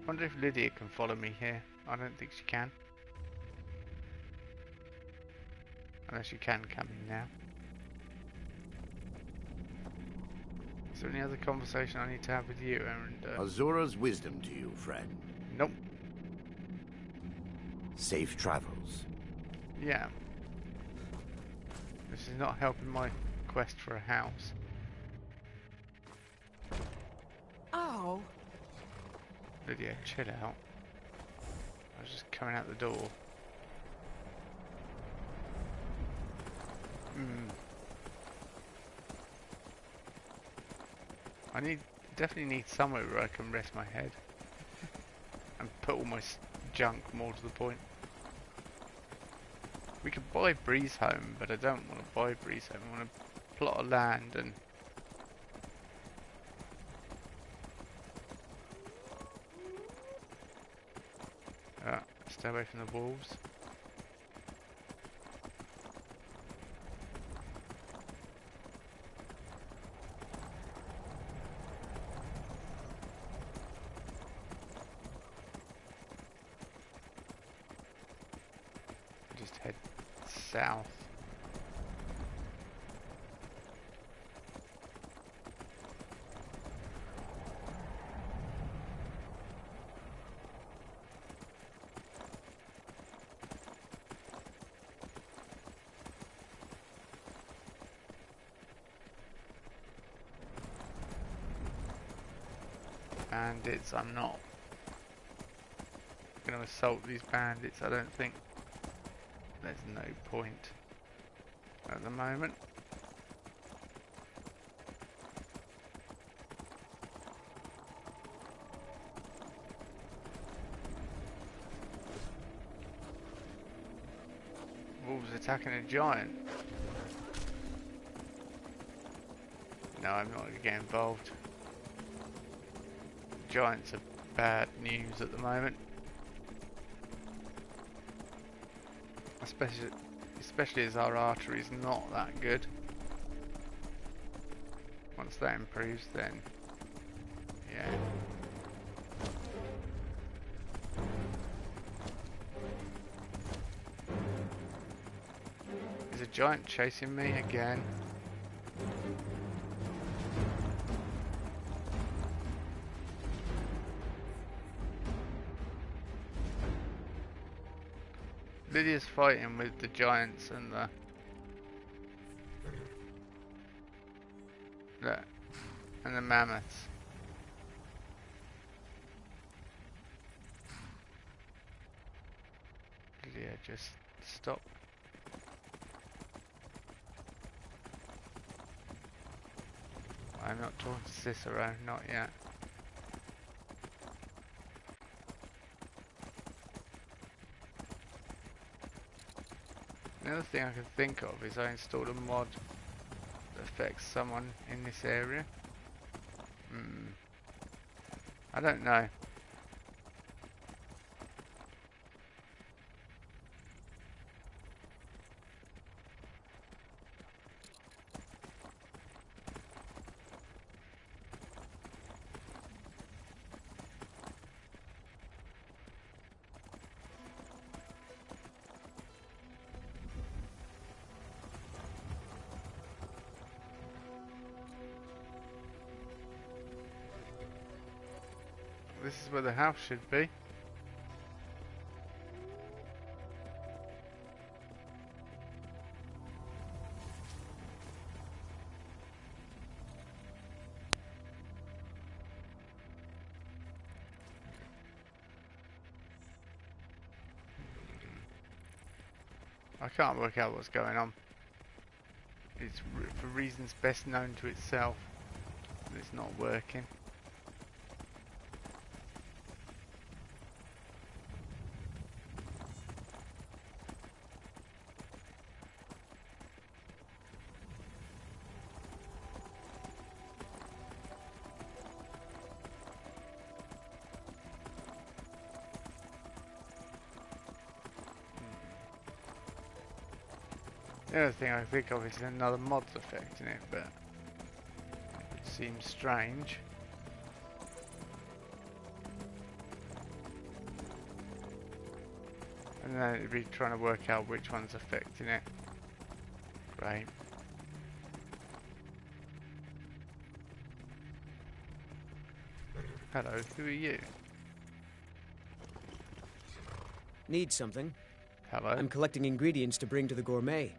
Wonder if Lydia can follow me here. I don't think she can. Unless you can come in now. Is there any other conversation I need to have with you, Aaron? Azura's wisdom to you, friend. Nope. Safe travels. Yeah. This is not helping my quest for a house. Oh. Lydia, chill out. I was just coming out the door. I definitely need somewhere where I can rest my head and put all my junk, more to the point. We could buy Breeze Home, but I don't want to buy Breeze Home. I want to plot of land and stay away from the wolves. Just head south. Bandits, I'm not going to assault these bandits, I don't think. There's no point at the moment. Wolves attacking a giant. No, I'm not going to get involved. Giants are bad news at the moment. Especially as our archery is not that good. Once that improves, then yeah. Is a giant chasing me again? Lydia's fighting with the giants and the mammoths. Lydia, just stop. I'm not talking to Cicero, not yet. Another thing I can think of is I installed a mod that affects someone in this area. I don't know. This is where the house should be. I can't work out what's going on. It's for reasons best known to itself. It's not working. The other thing I think of is another mod's affecting it, but seems strange. And then it'd be trying to work out which one's affecting it. Great. Hello, who are you? Need something? Hello. I'm collecting ingredients to bring to the gourmet.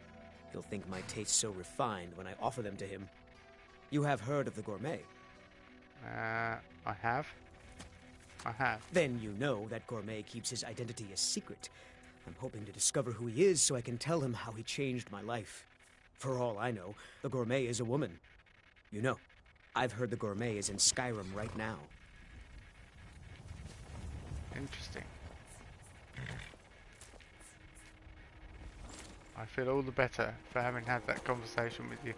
He'll think my taste so refined when I offer them to him. You have heard of the gourmet? I have. I have. Then you know that gourmet keeps his identity a secret. I'm hoping to discover who he is so I can tell him how he changed my life. For all I know, the gourmet is a woman. You know, I've heard the gourmet is in Skyrim right now. Interesting. I feel all the better for having had that conversation with you.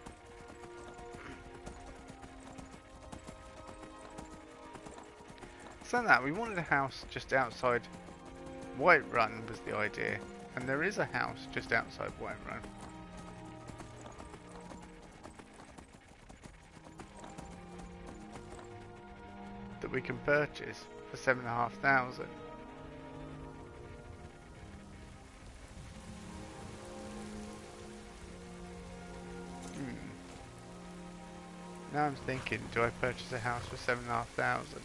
So that we wanted a house just outside Whiterun was the idea, and there is a house just outside Whiterun. That we can purchase for 7,500. Now I'm thinking, do I purchase a house for 7,500?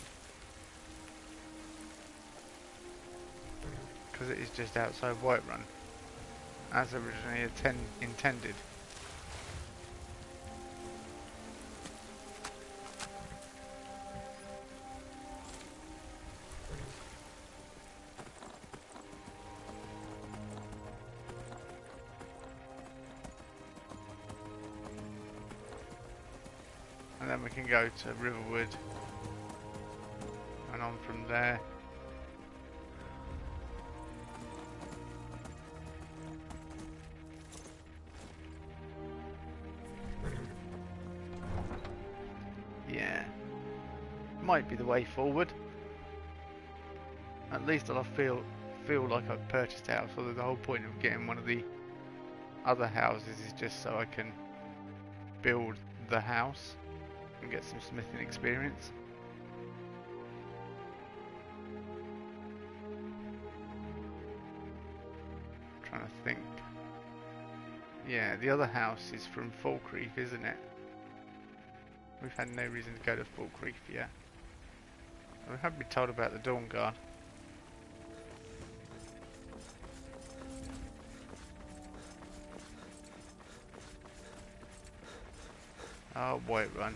Because it is just outside Whiterun, as originally intended. And then we can go to Riverwood and on from there. Yeah, might be the way forward. At least I'll feel like I've purchased a house. Although the whole point of getting one of the other houses is just so I can build the house and get some smithing experience. Trying to think. Yeah, the other house is from Falkreath, isn't it? We've had no reason to go to Falkreath yet. We have been told about the Dawn Guard. Oh, Whiterun.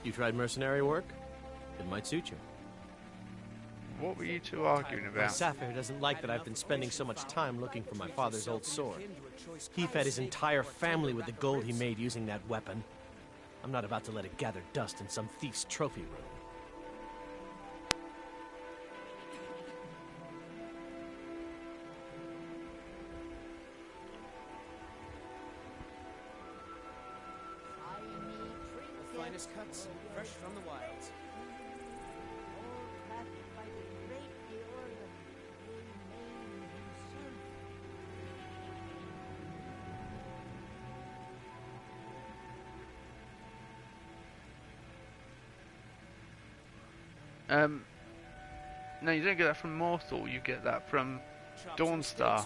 You tried mercenary work? It might suit you. What were you two arguing My about? Sapphire doesn't like that I've been spending so much time looking for my father's old sword. He fed his entire family with the gold he made using that weapon. I'm not about to let it gather dust in some thief's trophy room. The finest cuts, fresh from the wilds. No, you don't get that from Morthal, you get that from Dawnstar.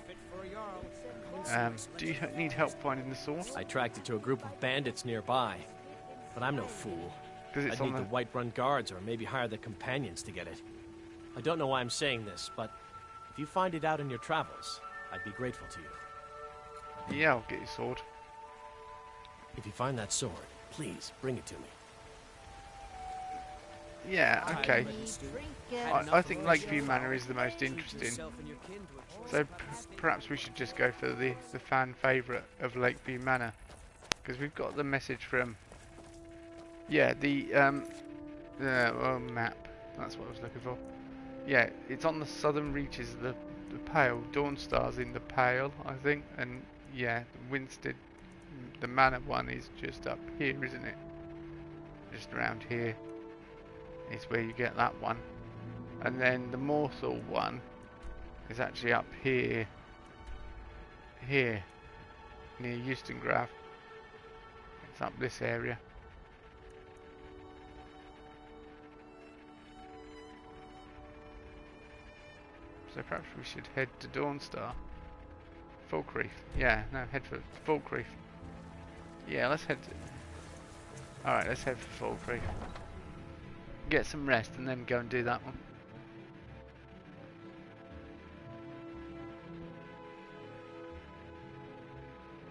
Do you need help finding the sword? I tracked it to a group of bandits nearby, but I'm no fool. Because it's I'd on need the... the Whiterun guards or maybe hire the companions to get it. I don't know why I'm saying this, but if you find it out in your travels, I'd be grateful to you. Yeah, I'll get your sword. If you find that sword, please bring it to me. Yeah, okay. I think Lakeview Manor is the most interesting. So perhaps we should just go for the fan favourite of Lakeview Manor. Because we've got the message from... Yeah, the map. That's what I was looking for. Yeah, it's on the southern reaches of the Pale. Dawnstar's in the Pale, I think. And yeah, Winstead, the Manor one is just up here, isn't it? Just around here is where you get that one. And then the Morthal one is actually up here. Here. Near Eustengrav. It's up this area. So perhaps we should head to Dawnstar. Falkreath. Yeah, no, head for Falkreath. Yeah, let's head to... Alright, let's head for Falkreath. Get some rest and then go and do that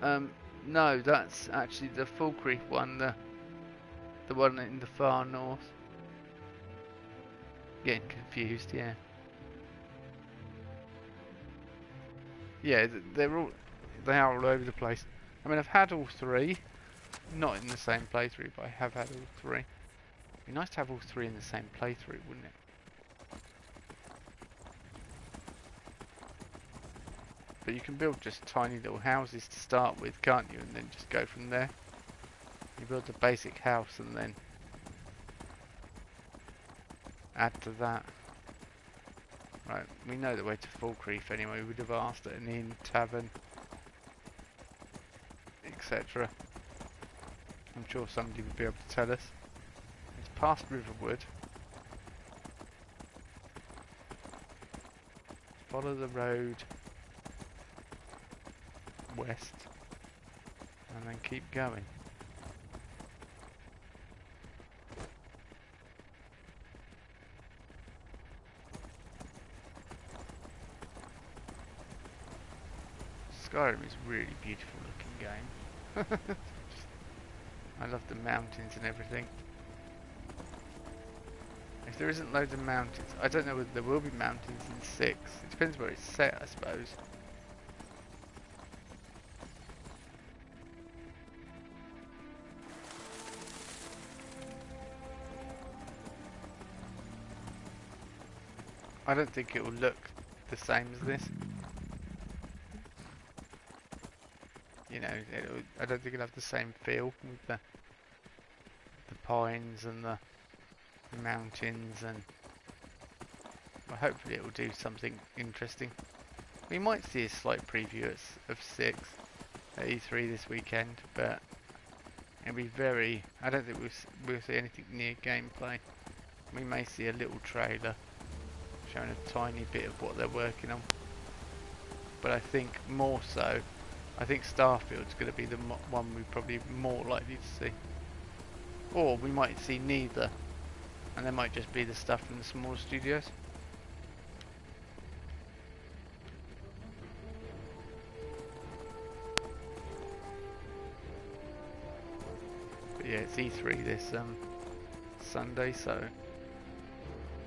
one. No, that's actually the Falkreath one, the one in the far north. Getting confused, yeah. Yeah, they are all over the place. I mean, I've had all three, not in the same playthrough, but I have had all three. It'd be nice to have all three in the same playthrough, wouldn't it? But you can build just tiny little houses to start with, can't you? And then just go from there. You build a basic house and then add to that. Right, we know the way to Falkreath anyway. We would have asked at an inn, tavern, etc. I'm sure somebody would be able to tell us. It's past Riverwood. Follow the road west and then keep going. Skyrim is a really beautiful looking game. I love the mountains and everything. If there isn't loads of mountains, I don't know whether there will be mountains in 6. It depends where it's set, I suppose. I don't think it will look the same as this. You know, I don't think it'll have the same feel with the pines and the mountains, and well, hopefully it will do something interesting. We might see a slight preview of 6 at E3 this weekend, but it'll be very... I don't think we'll see anything near gameplay. We may see a little trailer showing a tiny bit of what they're working on, but I think more so, I think Starfield's going to be the one we're probably more likely to see. Or we might see neither, and there might just be the stuff from the smaller studios. But yeah, it's E3 this Sunday, so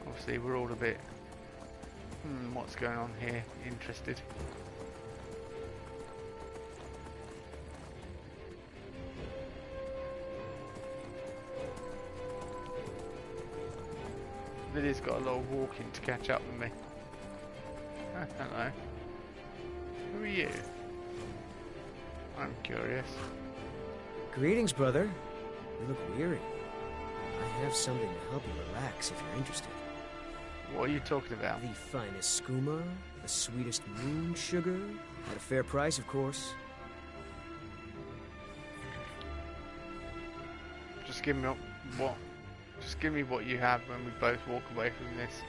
obviously we're all a bit, what's going on here, interested. Lily's got a lot of walking to catch up with me. Oh, hello. Who are you? I'm curious. Greetings, brother. You look weary. I have something to help you relax if you're interested. What are you talking about? The finest skooma, the sweetest moon sugar, at a fair price, of course. Just give me what? Just give me what you have when we both walk away from this.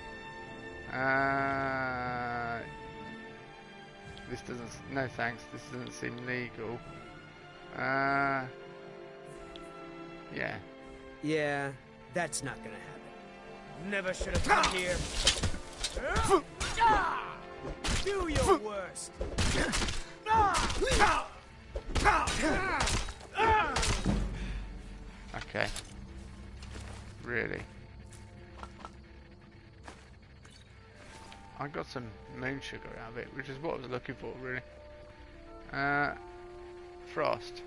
This doesn't... No thanks, this doesn't seem legal. Yeah. Yeah, that's not gonna happen. Never should have come here. Do your worst. Okay. Really? I got some moon sugar out of it, which is what I was looking for, really. Frost.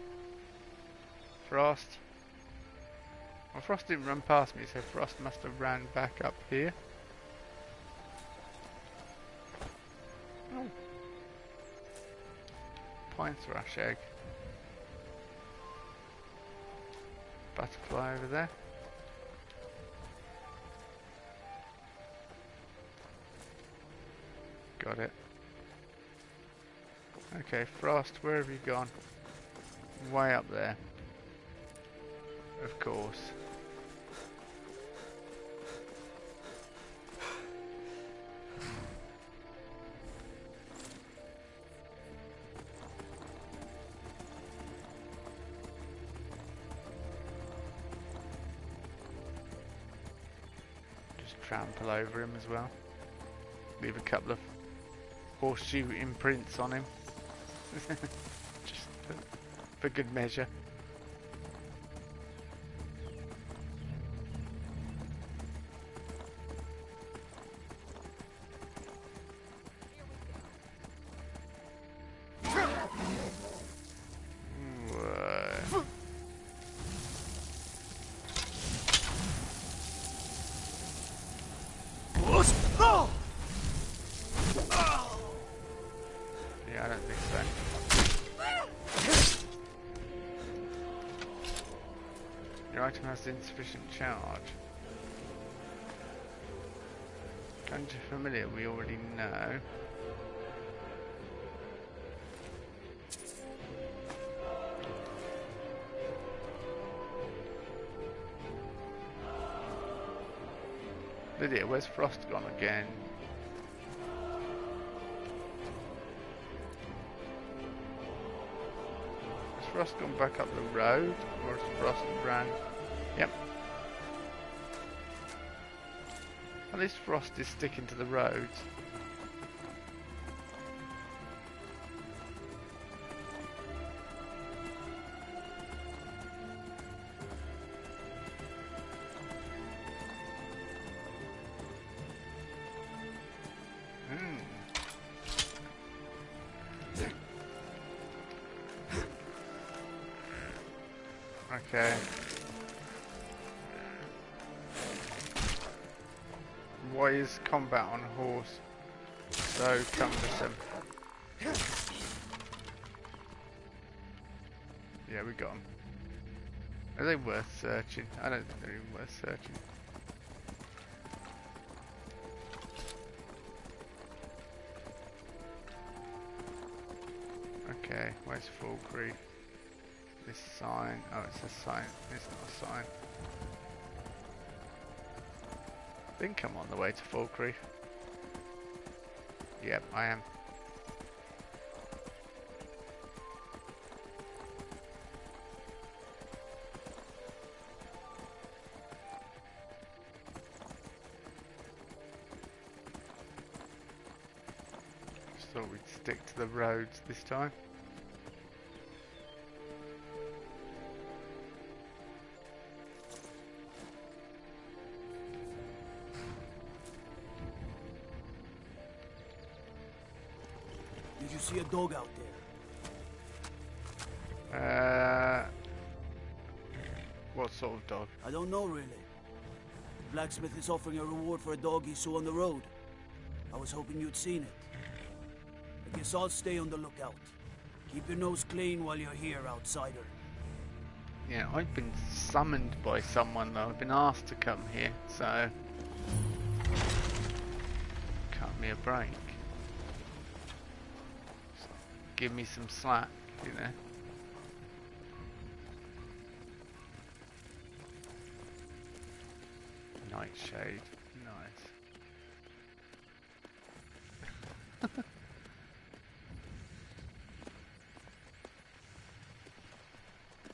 Frost. Well, Frost didn't run past me, so Frost must have ran back up here. Oh. Pine thrush egg. Butterfly over there. Got it. Okay, Frost, where have you gone? Way up there. of course. Just trample over him as well. Leave a couple of horseshoe imprints on him. Just for good measure. Yeah, I don't think so. Your item has insufficient charge. Conjure familiar, we already know. Lydia, where's Frost gone again? Has Frost gone back up the road? Or has Frost ran? Yep. At least Frost is sticking to the roads. Okay. Why is combat on a horse so cumbersome? Yeah, we got them. Are they worth searching? I don't think they're even worth searching. Okay, where's Falkreath? This sign. Oh, it's a sign. It's not a sign. I think I'm on the way to Falkreath. Yep, I am. Just thought we'd stick to the roads this time. Did you see a dog out there? What sort of dog? I don't know, really. The blacksmith is offering a reward for a dog he saw on the road. I was hoping you'd seen it. I guess I'll stay on the lookout. Keep your nose clean while you're here, outsider. Yeah, I've been summoned by someone though. I've been asked to come here, so cut me a break. Give me some slack, you know. Nightshade, nice.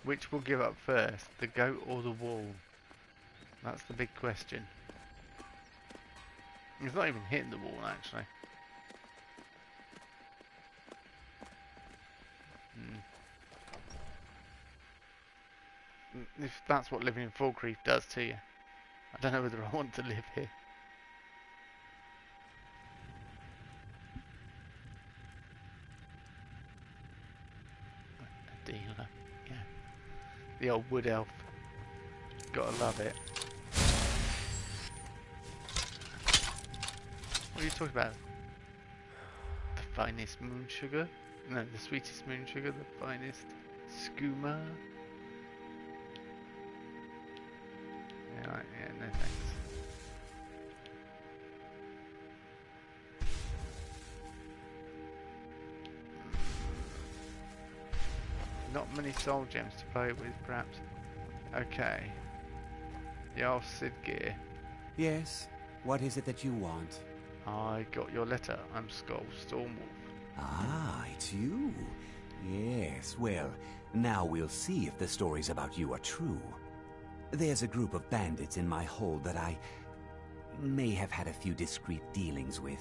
Which will give up first, the goat or the wall? That's the big question. It's not even hitting the wall actually. If that's what living in Falkreath does to you. I don't know whether I want to live here. A dealer, yeah. The old wood elf. Gotta love it. What are you talking about? The finest moon sugar? No, the sweetest moon sugar, the finest skooma. Yeah, no thanks. Not many soul gems to play with, perhaps. Okay. The old Sid gear. Yes? What is it that you want? I got your letter. I'm Skull Stormwolf. Ah, it's you. Yes, well, now we'll see if the stories about you are true. There's a group of bandits in my hold that I may have had a few discreet dealings with.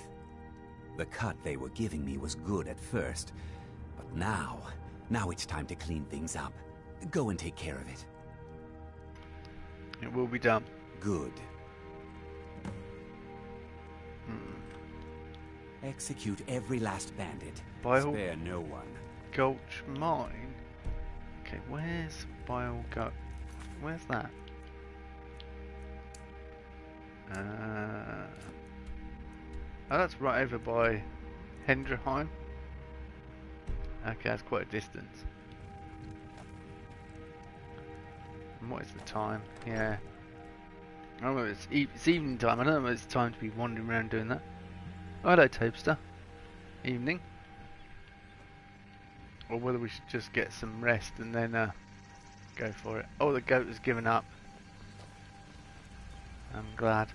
The cut they were giving me was good at first, but now it's time to clean things up. Go and take care of it. It will be done. Good. Execute every last bandit. Bile Spare no one. Gulch Mine. Okay, where's Bile Gulch? Where's that? Oh, that's right over by Hendreheim. Okay, that's quite a distance. And what is the time? Yeah. I don't know, it's evening time. I don't know if it's time to be wandering around doing that. Oh, hello, Tapester. Evening. Or whether we should just get some rest and then go for it. Oh, the goat has given up. I'm glad.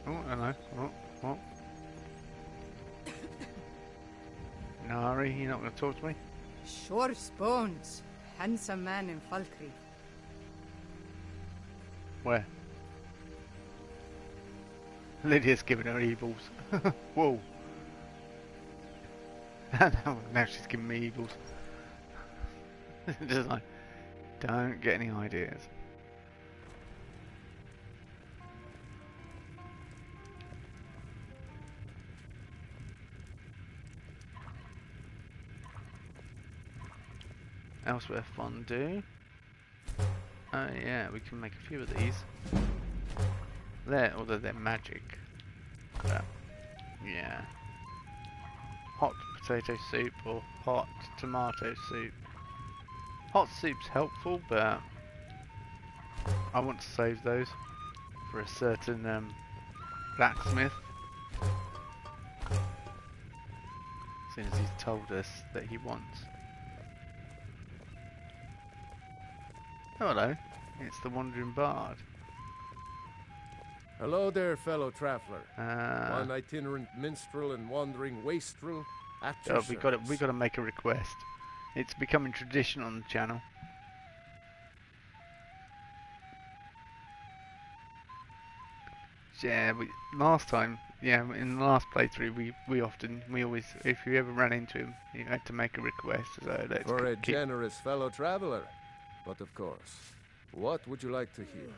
Oh, hello. Oh. Nari, you're not going to talk to me? Sure Bones, handsome man in Falkreath. Where? Lydia's giving her evils. Whoa. Now she's giving me evils. Just like, don't get any ideas. Elsewhere fondue. Oh yeah, we can make a few of these. Although they're magic. But, yeah. Hot potato soup or hot tomato soup. Hot soup's helpful, but I want to save those for a certain blacksmith. As soon as he's told us that he wants. Oh, hello, it's the Wandering Bard. Hello there, fellow traveler. Uh, One itinerant minstrel and wandering wastrel at your we got to make a request. It's becoming tradition on the channel. Yeah, last time, in the last playthrough, we always, if you ever ran into him, you had to make a request. So let's For a generous fellow traveler. But of course, what would you like to hear?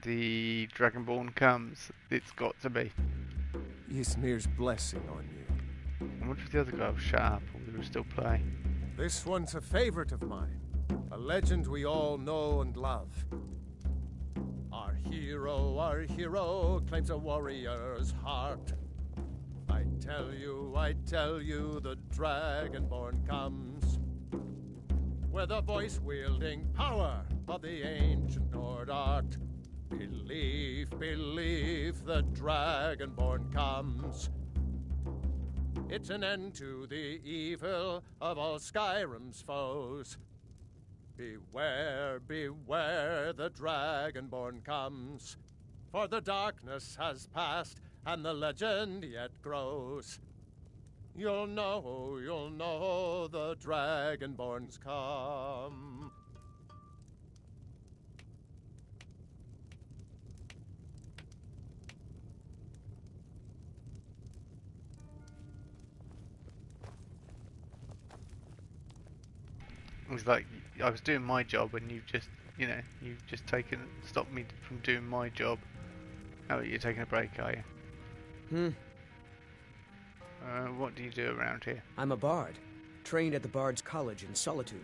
The Dragonborn comes. It's got to be. Ysmir's blessing on you. I wonder if the other guy will shut up or we will still play. This one's a favorite of mine. A legend we all know and love. Our hero claims a warrior's heart. I tell you, the Dragonborn comes. With the voice-wielding power of the ancient Nord art. Believe, the Dragonborn comes. It's an end to the evil of all Skyrim's foes. Beware, the Dragonborn comes. For the darkness has passed, and the legend yet grows. You'll know the Dragonborn's come. It was like I was doing my job and you've just stopped me from doing my job. Oh, you're taking a break, are you? What do you do around here? I'm a bard, trained at the Bard's College in Solitude.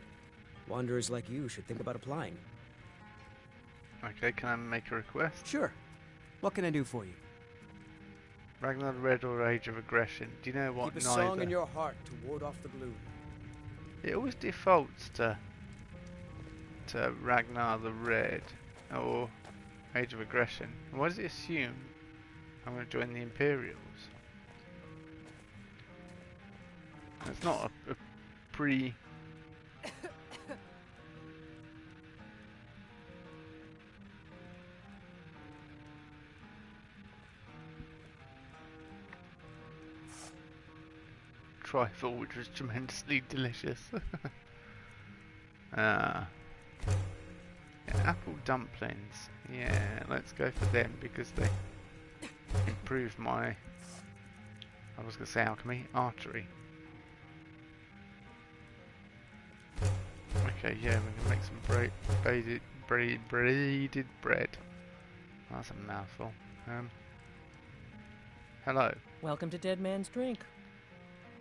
Wanderers like you should think about applying. Okay, can I make a request? Sure. What can I do for you? Ragnar the Red or Age of Aggression. Do you know what? Keep a song in your heart to ward off the gloom. It always defaults to to Ragnar the Red or Age of Aggression. Why does it assume I'm going to join the Imperials? It's not a pre... trifle, which was tremendously delicious. Yeah, apple dumplings. Yeah, let's go for them because they improve my, I was going to say alchemy, archery. Okay, yeah, we can make some braided bread. That's a mouthful. Hello. Welcome to Dead Man's Drink.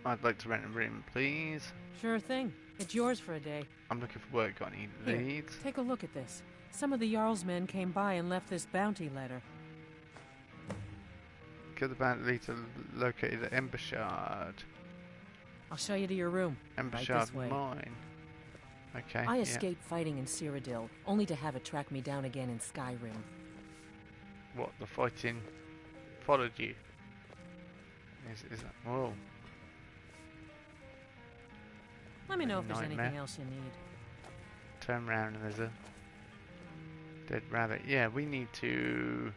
I'd like to rent a room, please. Sure thing. It's yours for a day. I'm looking for work. Got any leads? Here, take a look at this. Some of the Jarl's men came by and left this bounty letter. Kill the bandit leader located at Embershard. I'll show you to your room. Embershard right this way. Mine. Okay. I escaped fighting in Cyrodiil, only to have it track me down again in Skyrim. What, the fighting followed you? Is that... Whoa. Let me know if there's Nightmare. anything else you need. Turn round and there's a dead rabbit. Yeah, we need to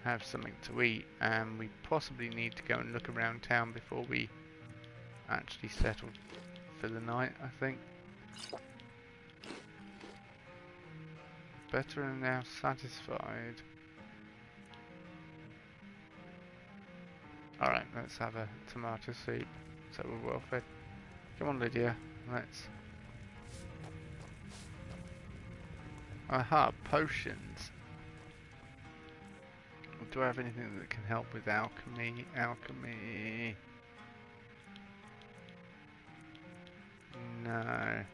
have something to eat, and we possibly need to go and look around town before we actually settle for the night, I think. Better and now satisfied. Alright, let's have a tomato soup so we're well fed. Come on, Lydia, let's... Aha, potions. Do I have anything that can help with alchemy? Alchemy... No.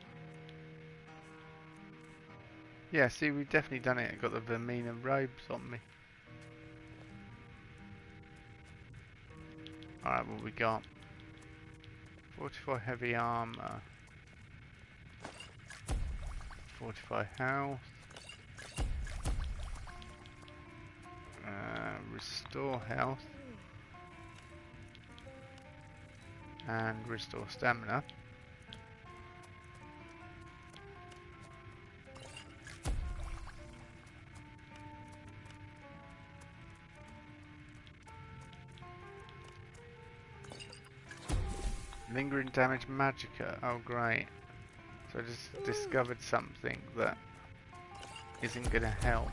Yeah, see, we've definitely done it. I've got the Vermina robes on me. Alright, what we got? Fortify heavy armor. Fortify health. Restore health. And restore stamina. Lingering damage magicka. Oh great. So I just discovered something that isn't going to help.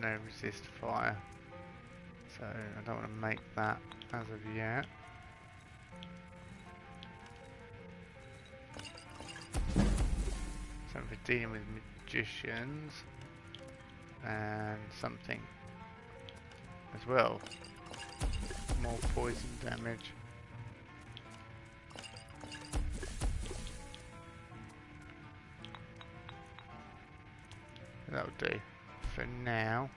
No resist fire. So I don't want to make that as of yet. Something for dealing with magicians and something as well. More poison damage. That'll do for now.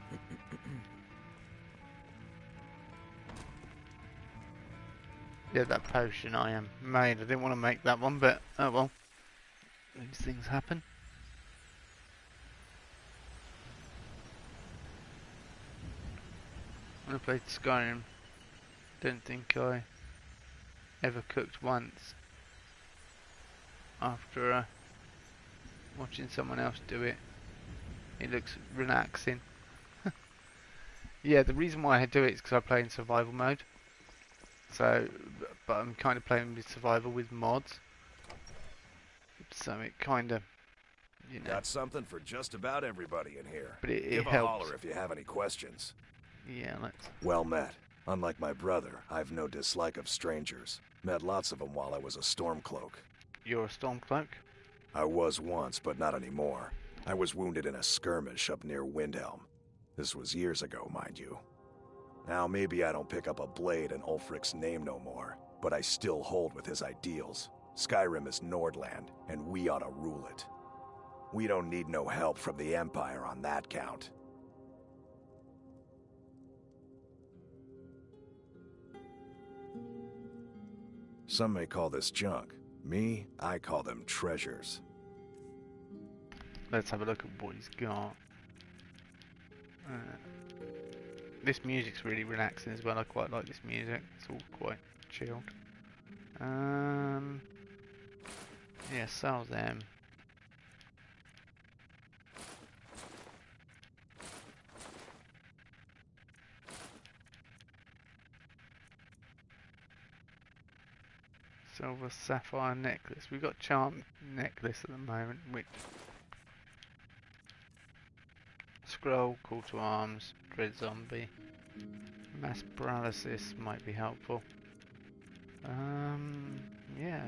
Yeah, that potion I am made. I didn't want to make that one, but oh well. These things happen. When I played Skyrim, don't think I ever cooked once after watching someone else do it. It looks relaxing. Yeah, the reason why I do it is because I play in survival mode. So, but I'm kind of playing with survival with mods. So it kind of, you know. Got something for just about everybody in here. But it Give a helps. holler if you have any questions. Yeah, let's. Well met. Unlike my brother, I've no dislike of strangers. Met lots of them while I was a Stormcloak. You're a Stormcloak? I was once, but not anymore. I was wounded in a skirmish up near Windhelm. This was years ago, mind you. Now maybe I don't pick up a blade in Ulfric's name no more, but I still hold with his ideals. Skyrim is Nordland, and we ought to rule it. We don't need no help from the Empire on that count. Some may call this junk. Me, I call them treasures. Let's have a look at what he's got. This music's really relaxing as well. I quite like this music. It's all quite chilled. Yeah, sell them. Silver sapphire necklace. We've got charm necklace at the moment, which scroll, call to arms, dread zombie, mass paralysis might be helpful. Yeah,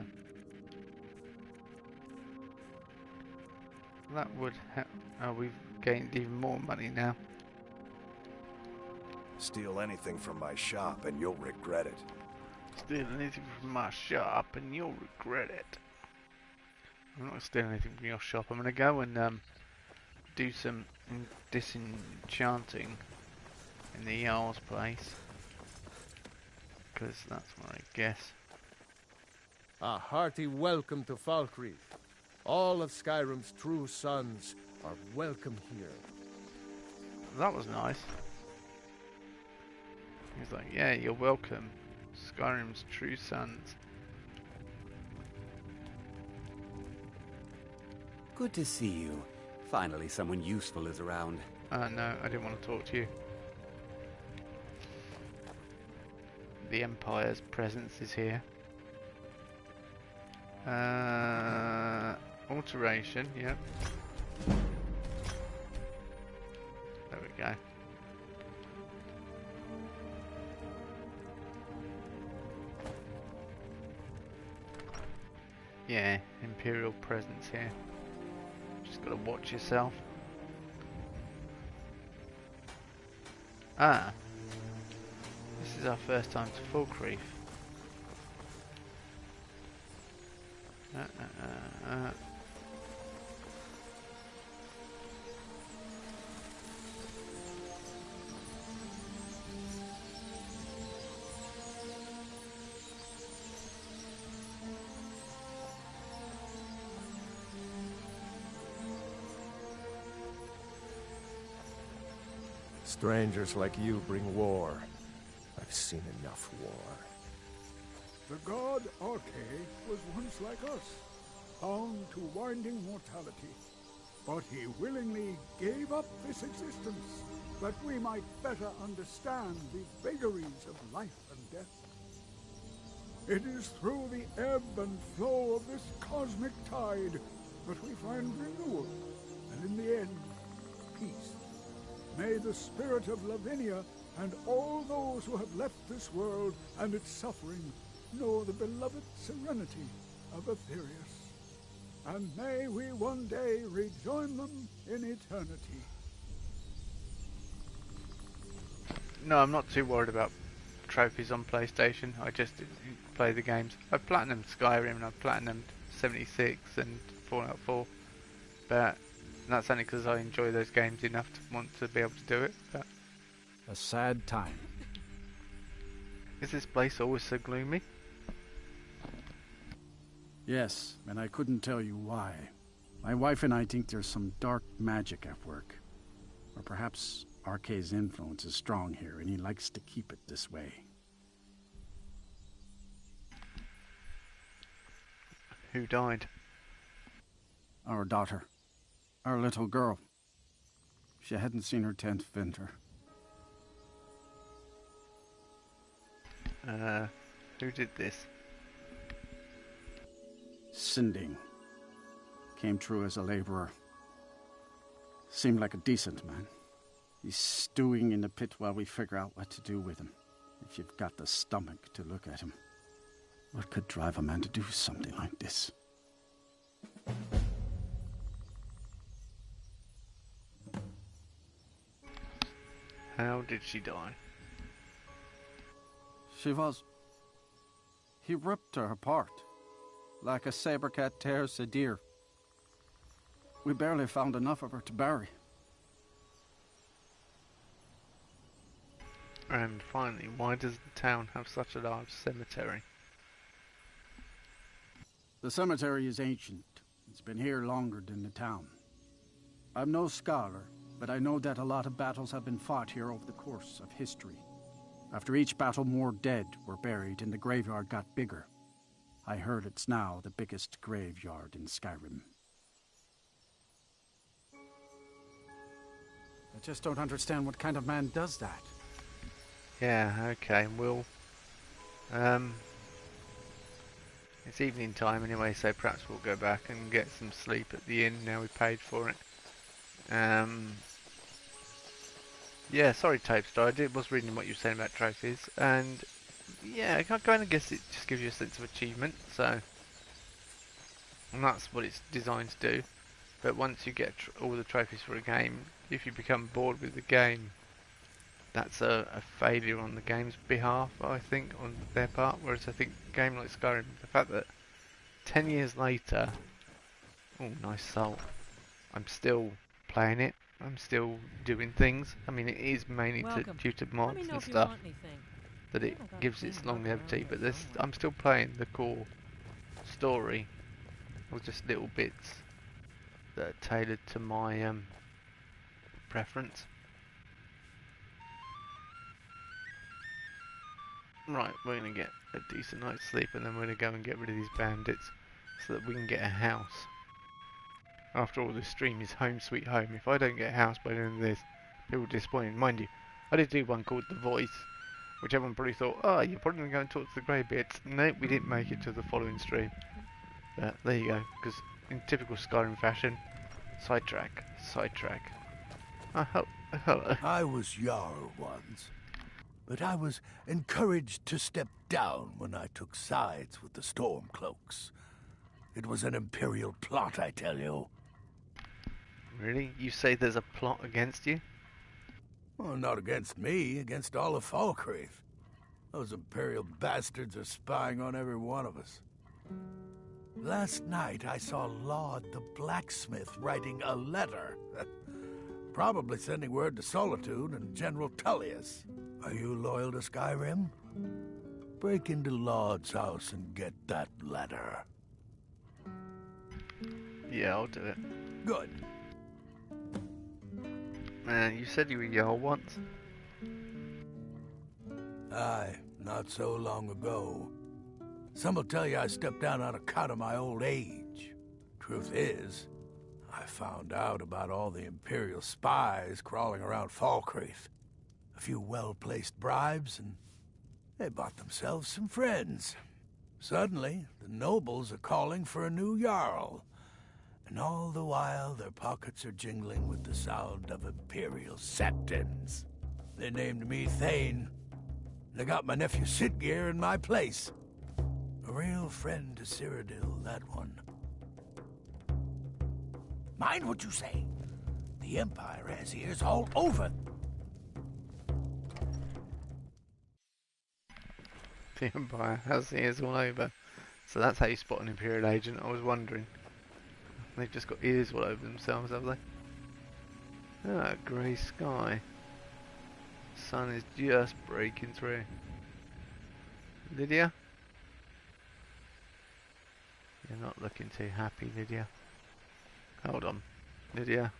that would help. Oh, we've gained even more money now. Steal anything from my shop and you'll regret it. Steal anything from my shop and you'll regret it. I'm not going to steal anything from your shop. I'm going to go and do some disenchanting in the Jarl's place. Because that's what I guess. A hearty welcome to Falkreath. All of Skyrim's true sons are welcome here. That was nice. He's like, yeah, you're welcome. Skyrim's true sons. Good to see you. Finally, someone useful is around. No, I didn't want to talk to you. The Empire's presence is here. Alteration, yep. There we go. Yeah, Imperial presence here. Just gotta watch yourself. Ah. This is our first time to Falkreath. Strangers like you bring war. I've seen enough war. The god Arche was once like us, bound to winding mortality. But he willingly gave up this existence, that we might better understand the vagaries of life and death. It is through the ebb and flow of this cosmic tide that we find renewal, and in the end, peace. May the spirit of Lavinia and all those who have left this world and its suffering know the beloved serenity of Aetherius. And may we one day rejoin them in eternity. No, I'm not too worried about trophies on PlayStation. I just play the games. I've platinumed Skyrim and I've platinumed 76 and Fallout 4. But that's only because I enjoy those games enough to want to be able to do it. But a sad time. Is this place always so gloomy? Yes, and I couldn't tell you why. My wife and I think there's some dark magic at work. Or perhaps Arche's influence is strong here, and he likes to keep it this way. Who died? Our daughter. Our little girl. She hadn't seen her 10th winter. Who did this? Sinding. Came through as a laborer. Seemed like a decent man. He's stewing in the pit while we figure out what to do with him. If you've got the stomach to look at him. What could drive a man to do something like this? How did she die? He ripped her apart. like a saber cat tears a deer. We barely found enough of her to bury. And finally, why does the town have such a large cemetery? The cemetery is ancient. It's been here longer than the town. I'm no scholar, but I know that a lot of battles have been fought here over the course of history. After each battle, more dead were buried and the graveyard got bigger. I heard it's now the biggest graveyard in Skyrim. I just don't understand what kind of man does that. Yeah, okay, well, it's evening time anyway, so perhaps we'll go back and get some sleep at the inn now we paid for it. Yeah, sorry Tapestar, I was reading what you were saying about trophies, and yeah, I kind of guess it just gives you a sense of achievement, so, and that's what it's designed to do. But once you get all the trophies for a game, if you become bored with the game, that's a failure on the game's behalf, I think, on their part. Whereas I think a game like Skyrim, the fact that 10 years later, oh nice soul, I'm still playing it, I'm still doing things. I mean, it is mainly due to mods and stuff that it gives its longevity, but I'm still playing the core story with just little bits that are tailored to my preference. Right, we're going to get a decent night's sleep and then we're going to go and get rid of these bandits so that we can get a house. After all, this stream is home sweet home. If I don't get a house by the end of this, people are disappointed. Mind you, I did do one called The Voice, which everyone probably thought, oh, you're probably going to go and talk to the grey bits. No, we didn't make it to the following stream. But there you go, because in typical Skyrim fashion, sidetrack. Hello. I was Jarl once, but I was encouraged to step down when I took sides with the Stormcloaks. It was an Imperial plot, I tell you. Really? You say there's a plot against you? Well, not against me, against all of Falkreath. Those Imperial bastards are spying on every one of us. Last night I saw Laud the blacksmith writing a letter. Probably sending word to Solitude and General Tullius. Are you loyal to Skyrim? Break into Laud's house and get that letter. Yeah, I'll do it. Good. Man, you said you were Jarl once. Aye, not so long ago. Some will tell you I stepped down on account of my old age. Truth is, I found out about all the Imperial spies crawling around Falkreath. A few well-placed bribes, and they bought themselves some friends. Suddenly, the nobles are calling for a new Jarl. And all the while, their pockets are jingling with the sound of Imperial septons. They named me Thane. They got my nephew Sitgeir in my place. A real friend to Cyrodiil, that one. Mind what you say. The Empire has ears all over. The Empire has ears all over. So that's how you spot an Imperial agent, I was wondering. They've just got ears all over themselves, have they? Ah, grey sky. Sun is just breaking through. Lydia? You're not looking too happy, Lydia. Hold on. Lydia.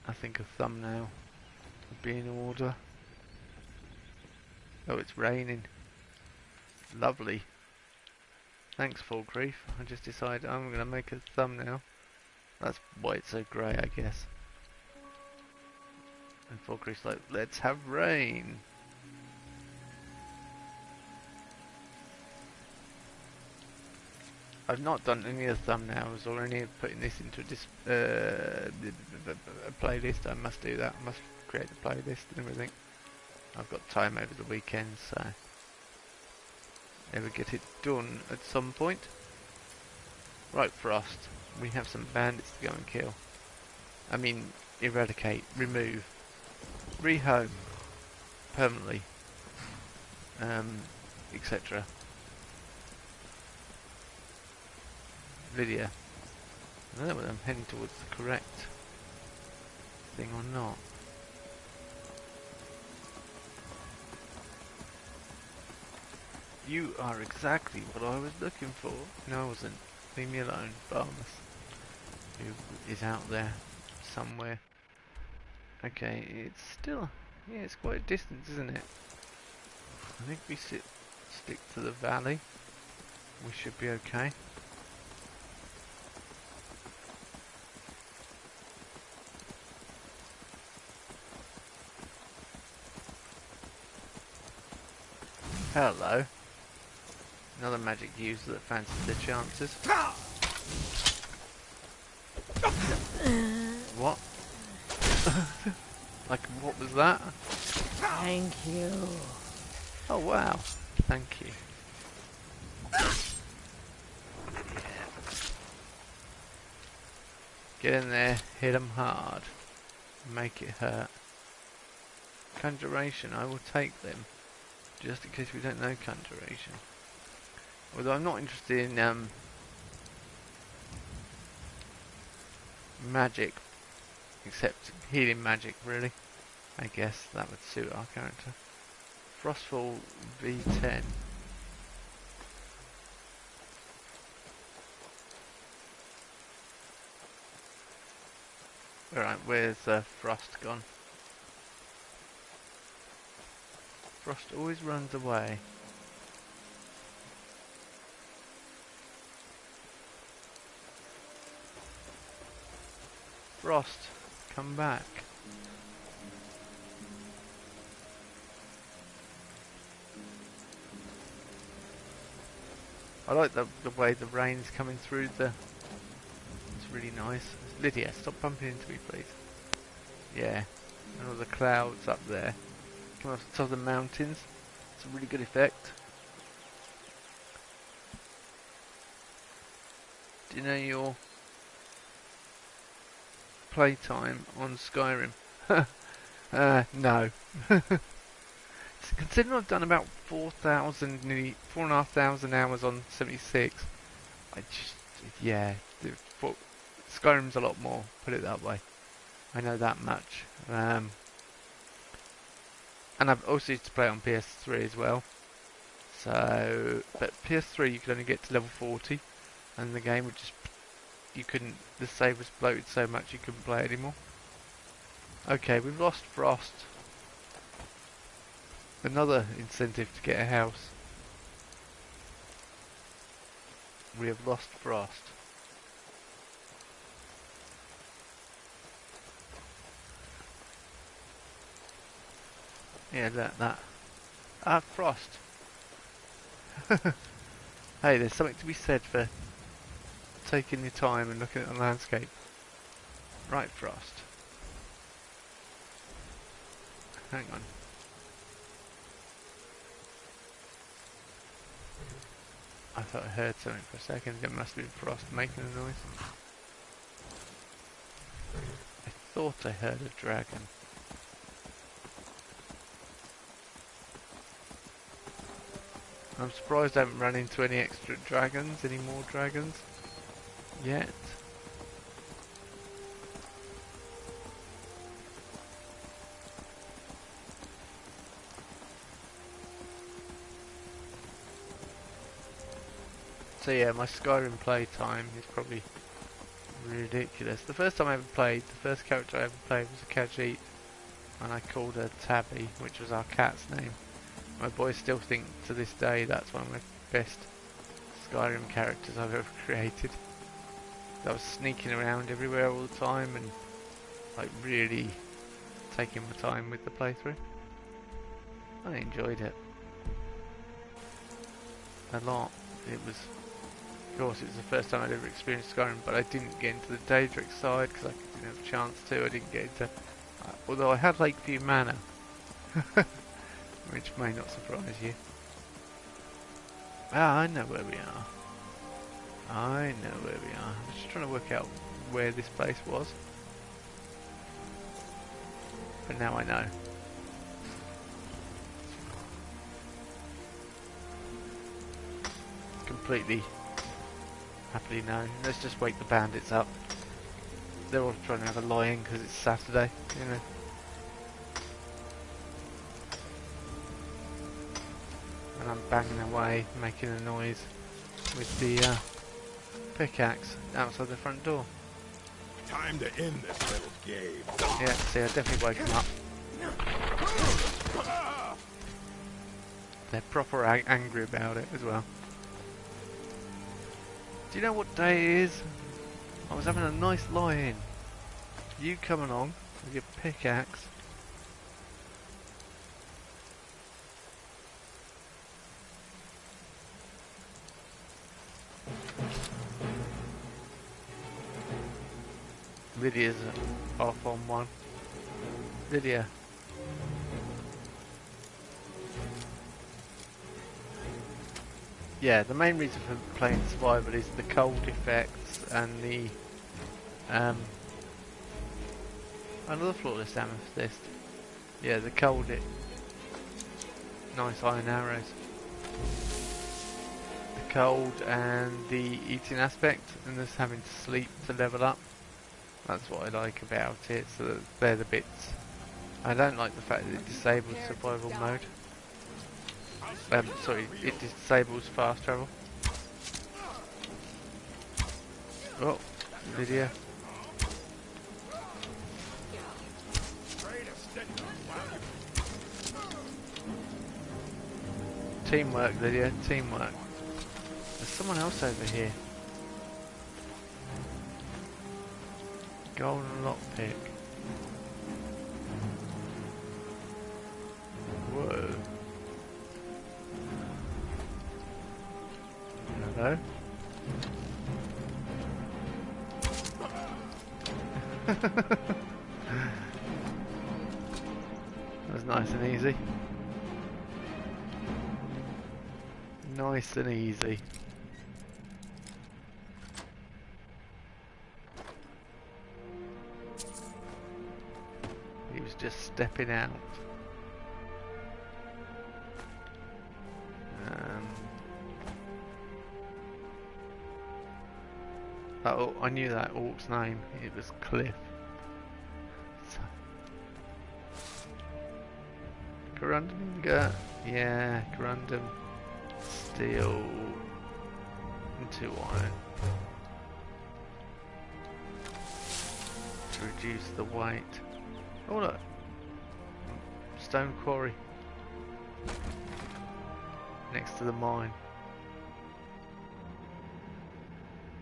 I think a thumbnail would be in order. Oh, it's raining. Lovely. Thanks, Falkreath. I just decided I'm going to make a thumbnail. That's why it's so grey, I guess. And Falkreath's like, let's have rain. I've not done any of the thumbnails or any of putting this into a playlist. I must do that. I must create a playlist and everything. I've got time over the weekend, so ever get it done at some point. Right, Frost. We have some bandits to go and kill. I mean, eradicate, remove, rehome, permanently, etc. Lydia. I don't know whether I'm heading towards the correct thing or not. You are exactly what I was looking for. No, I wasn't. Leave me alone, Barmus. Who is out there somewhere. Okay, it's still... yeah, it's quite a distance, isn't it? I think we stick to the valley. We should be okay. Hello. Another magic user that fancies their chances. What? Like, what was that? Thank you. Oh, wow. Thank you. Get in there, hit them hard. Make it hurt. Conjuration, I will take them. Just in case we don't know conjuration. Although I'm not interested in magic, except healing magic, really. I guess that would suit our character. Frostfall V10. Alright, where's Frost gone? Frost always runs away. Frost, come back. I like the way the rain's coming through the... it's really nice. Lydia, stop bumping into me, please. Yeah, and all the clouds up there. Come off the top of the mountains. It's a really good effect. Do you know your playtime on Skyrim? No. Considering I've done about 4,000, nearly 4,500 hours on 76, I just, yeah, Skyrim's a lot more, put it that way. I know that much. And I've also used to play it on PS3 as well. So, but PS3 you could only get to level 40, and the game would just, you couldn't, the save was bloated so much you couldn't play it anymore. Okay, we've lost Frost. Another incentive to get a house. We have lost Frost. Yeah, that. Ah, Frost. Hey, there's something to be said for taking your time and looking at the landscape. Right, Frost. Hang on. I thought I heard something for a second. It must have been Frost making a noise. I thought I heard a dragon. I'm surprised I haven't run into any extra dragons, any more dragons yet. So yeah, my Skyrim playtime is probably ridiculous. The first time I ever played, the first character I ever played was a Khajiit, and I called her Tabby, which was our cat's name. My boys still think to this day that's one of my best Skyrim characters I've ever created. I was sneaking around everywhere all the time and like really taking my time with the playthrough. I enjoyed it a lot. It was, of course, it was the first time I'd ever experienced Skyrim, but I didn't get into the Daedric side because I didn't have a chance to. I didn't get into, although I had Lakeview Manor, which may not surprise you. Ah, I know where we are. I know where we are. I'm just trying to work out where this place was. But now I know. Completely happily known. Let's just wake the bandits up. They're all trying to have a lie-in because it's Saturday, you know. And I'm banging away, making a noise with the pickaxe outside the front door. Time to end this little game. Yeah, see, I definitely woke them up. They're proper angry about it as well. Do you know what day it is? I was having a nice lie-in. You come along with your pickaxe. Lydia's off on one. Lydia. Yeah, the main reason for playing survival is the cold effects and the another flawless amethyst. Yeah, the cold nice iron arrows. The cold and the eating aspect, and just having to sleep to level up. That's what I like about it. So they're the bits. I don't like the fact that it disables survival mode. Sorry, it disables fast travel. Oh, Lydia. Teamwork, Lydia, teamwork. There's someone else over here. Golden lockpick. Whoa. Hello? That was nice and easy. Nice and easy. He was just stepping out. Oh, I knew that orc's name. It was Cliff. So. Corundum, yeah, Corundum, steel, and 2 iron. To reduce the weight. Oh look, stone quarry. Next to the mine.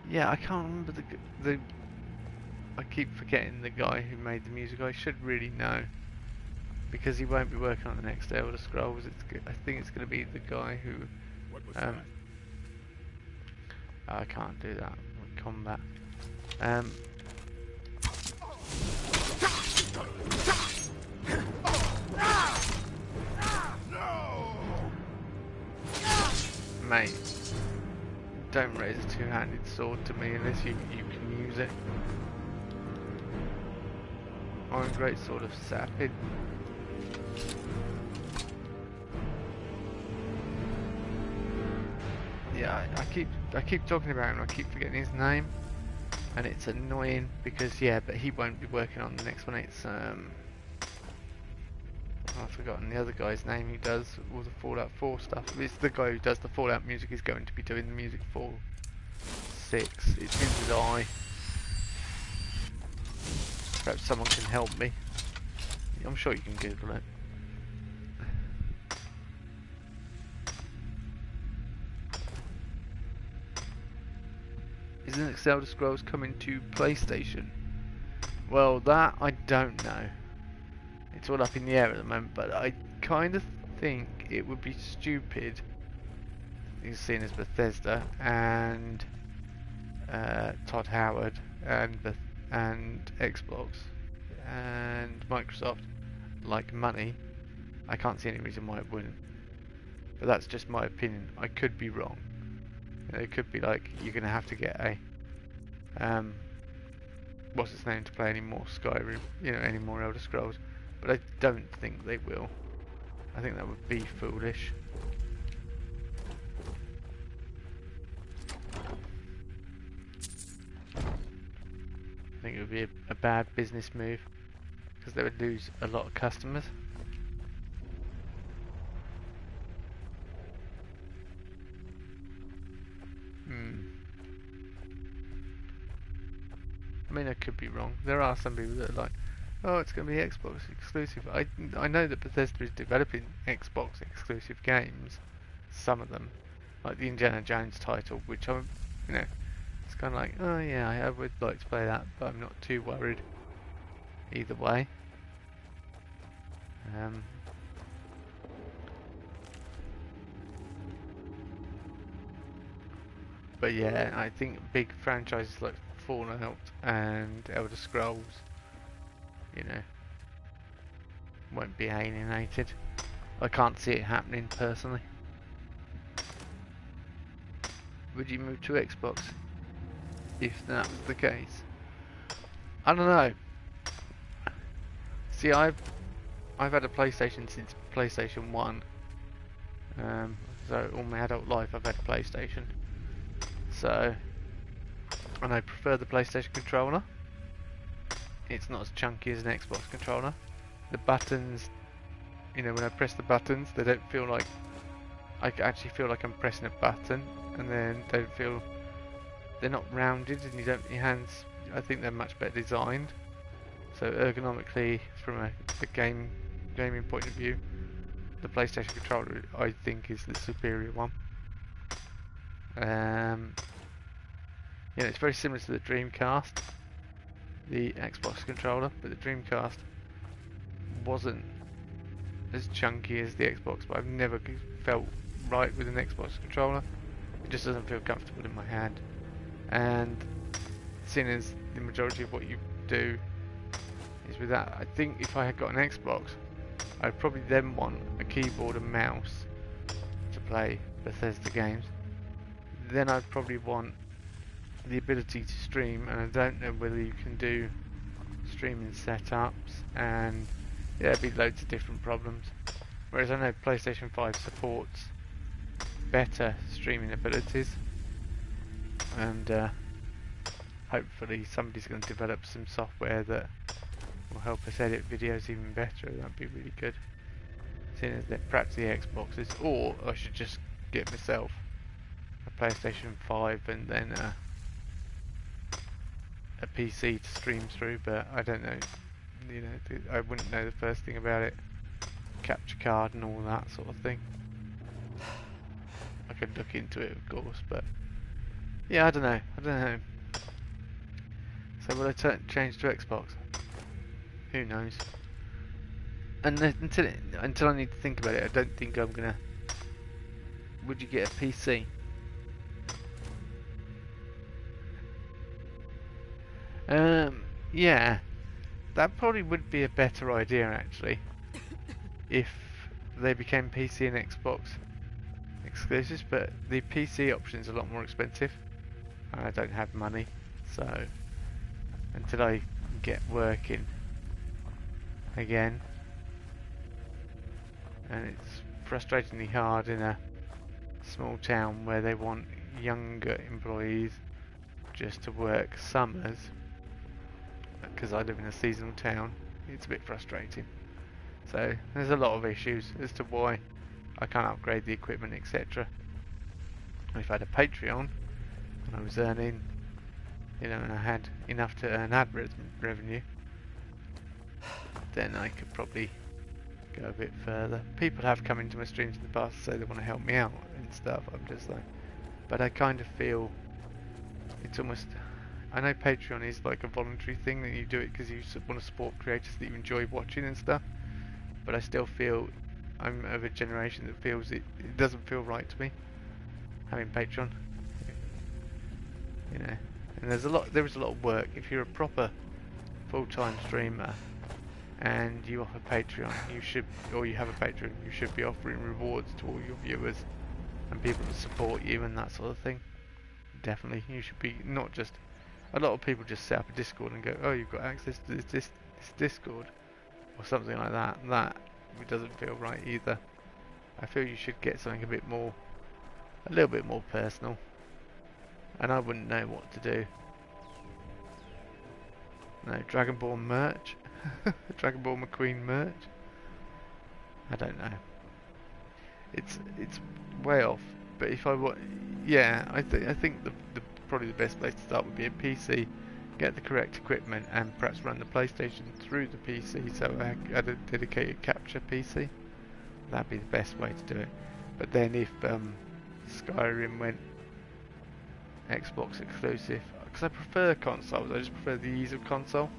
Yeah, I can't remember the. I keep forgetting the guy who made the music. I should really know, because he won't be working on the next Elder Scrolls. I think it's going to be the guy who. I can't do that with combat. Mate. Don't raise a two-handed sword to me unless you can use it. I'm a great sword of sapid. Yeah, I keep talking about him. I keep forgetting his name, and it's annoying because but he won't be working on the next one. It's I've forgotten the other guy's name who does all the Fallout 4 stuff. It's the guy who does the Fallout music. He's going to be doing the music for 6. It's in his eye. Perhaps someone can help me. I'm sure you can Google it. Is the next Elder Scrolls coming to PlayStation? Well, that I don't know. It's all up in the air at the moment, but I kind of think it would be stupid. You've seen as Bethesda and Todd Howard and Xbox and Microsoft like money. I can't see any reason why it wouldn't. But that's just my opinion. I could be wrong. It could be like you're going to have to get a what's its name to play any more Skyrim, any more Elder Scrolls. But I don't think they will. I think that would be foolish. I think it would be a bad business move because they would lose a lot of customers. I mean, I could be wrong. There are some people that are like, oh, it's going to be Xbox exclusive. I know that Bethesda is developing Xbox exclusive games. Some of them, like the Indiana Jones title, which I'm, you know, it's kind of like, oh yeah, I would like to play that, but I'm not too worried either way. But yeah, I think big franchises like Fallout and Elder Scrolls, you know, won't be alienated. I can't see it happening personally. Would you move to Xbox if that was the case? I don't know. See, I've had a PlayStation since PlayStation 1. So all my adult life I've had a PlayStation. So, and I prefer the PlayStation controller. It's not as chunky as an Xbox controller. The buttons, you know, when I press the buttons, they don't feel like, I actually feel like I'm pressing a button, and then don't feel, they're not rounded, and you don't, your hands, I think they're much better designed. So ergonomically, from a gaming point of view, the PlayStation controller I think is the superior one. Yeah, it's very similar to the Dreamcast, the Xbox controller, but the Dreamcast wasn't as chunky as the Xbox, but I've never felt right with an Xbox controller. It just doesn't feel comfortable in my hand. And seeing as the majority of what you do is with that, I think if I had got an Xbox, I'd probably then want a keyboard and mouse to play Bethesda games. Then I'd probably want the ability to stream, and I don't know whether you can do streaming setups, and yeah, there'd be loads of different problems. Whereas I know PlayStation 5 supports better streaming abilities, and hopefully somebody's going to develop some software that will help us edit videos even better. That'd be really good, seeing as they're practically Xboxes. Or I should just get myself a PlayStation 5 and then a PC to stream through, but I don't know, you know, I wouldn't know the first thing about it. Capture card and all that sort of thing. I could look into it, of course, but yeah, I don't know. So will I change to Xbox? Who knows? And until I need to think about it, I don't think I'm gonna. Would you get a PC? Yeah, that probably would be a better idea actually, if they became PC and Xbox exclusives, but the PC option is a lot more expensive, and I don't have money, so until I get working again, and it's frustratingly hard in a small town where they want younger employees just to work summers. Because I live in a seasonal town, it's a bit frustrating. So there's a lot of issues as to why I can't upgrade the equipment, etc. If I had a Patreon and I was earning, you know, and I had enough to earn ad revenue, then I could probably go a bit further. People have come into my streams in the past to say they want to help me out and stuff. I'm just like, but I kind of feel it's almost. I know Patreon is like a voluntary thing, that you do it because you want to support creators that you enjoy watching and stuff, but I still feel I'm of a generation that feels it doesn't feel right to me having Patreon, you know. And there is a lot of work. If you're a proper full-time streamer and you offer Patreon, you have a Patreon, you should be offering rewards to all your viewers and people that support you and that sort of thing. Definitely, you should be not just. A lot of people just set up a Discord and go, oh, you've got access to this Discord or something like that. That doesn't feel right either. I feel you should get something a little bit more personal, and I wouldn't know what to do. No, Dragon Ball merch. Dragon Ball McQueen merch. I don't know. It's way off. But if I want, yeah, I think the probably the best place to start would be a PC. Get the correct equipment and perhaps run the PlayStation through the PC. So I had a dedicated capture PC. That'd be the best way to do it. But then if Skyrim went Xbox exclusive, because I prefer consoles, I just prefer the ease of console.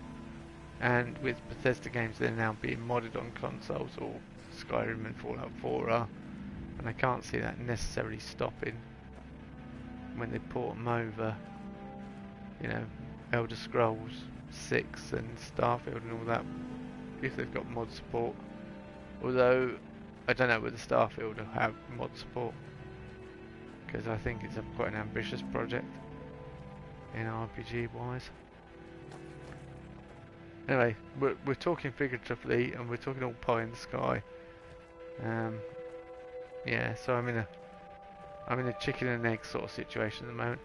And with Bethesda games, they're now being modded on consoles, or Skyrim and Fallout 4 are, and I can't see that necessarily stopping when they port them over. You know, Elder Scrolls 6 and Starfield and all that, if they've got mod support. Although I don't know whether Starfield will have mod support, because I think it's quite an ambitious project in RPG wise. Anyway, we're talking figuratively and we're talking all pie in the sky. Yeah, so I'm in a chicken and egg sort of situation at the moment.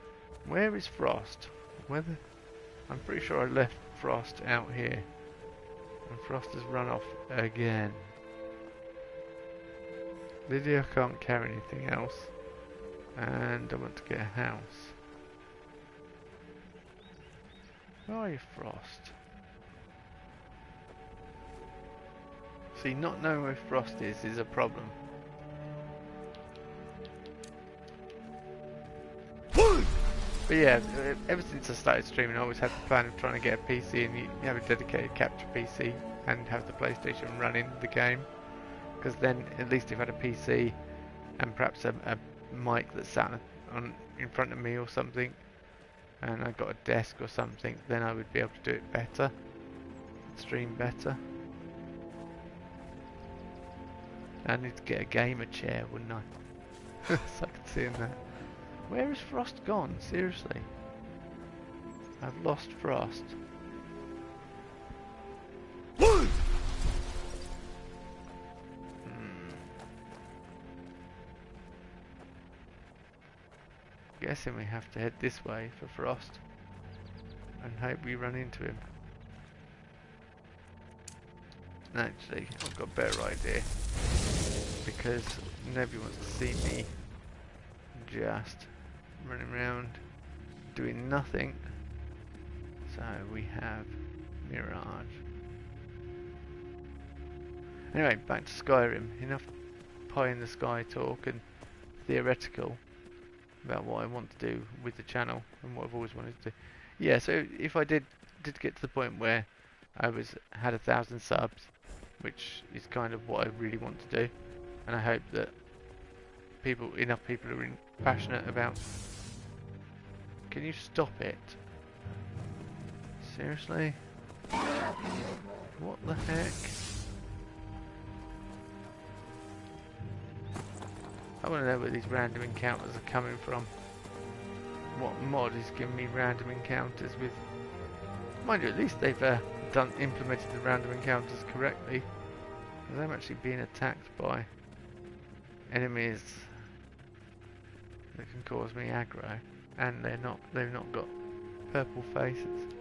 Where is Frost? I'm pretty sure I left Frost out here, and Frost has run off again. Lydia can't carry anything else, and I want to get a house. Where are you, Frost? See, not knowing where Frost is a problem. But yeah, ever since I started streaming, I always had the plan of trying to get a PC and you have a dedicated capture PC and have the PlayStation running the game. Because then, at least if I had a PC and perhaps a mic that sat in front of me or something, and I got a desk or something, then I would be able to do it better, stream better. I need to get a gamer chair, wouldn't I? So I could see in that. Where has Frost gone? Seriously. I've lost Frost. Guessing we have to head this way for Frost and hope we run into him. Actually, I've got a better idea, because nobody wants to see me just running around doing nothing. So we have Mirage. Anyway, back to Skyrim. Enough pie in the sky talk and theoretical about what I want to do with the channel and what I've always wanted to do. Yeah, so if I did get to the point where I had 1,000 subs, which is kind of what I really want to do, and I hope that enough people are passionate about. Can you stop it? Seriously? What the heck? I want to know where these random encounters are coming from. What mod is giving me random encounters with? Mind you, at least they've implemented the random encounters correctly. I'm actually being attacked by enemies that can cause me aggro, and they've not got purple faces.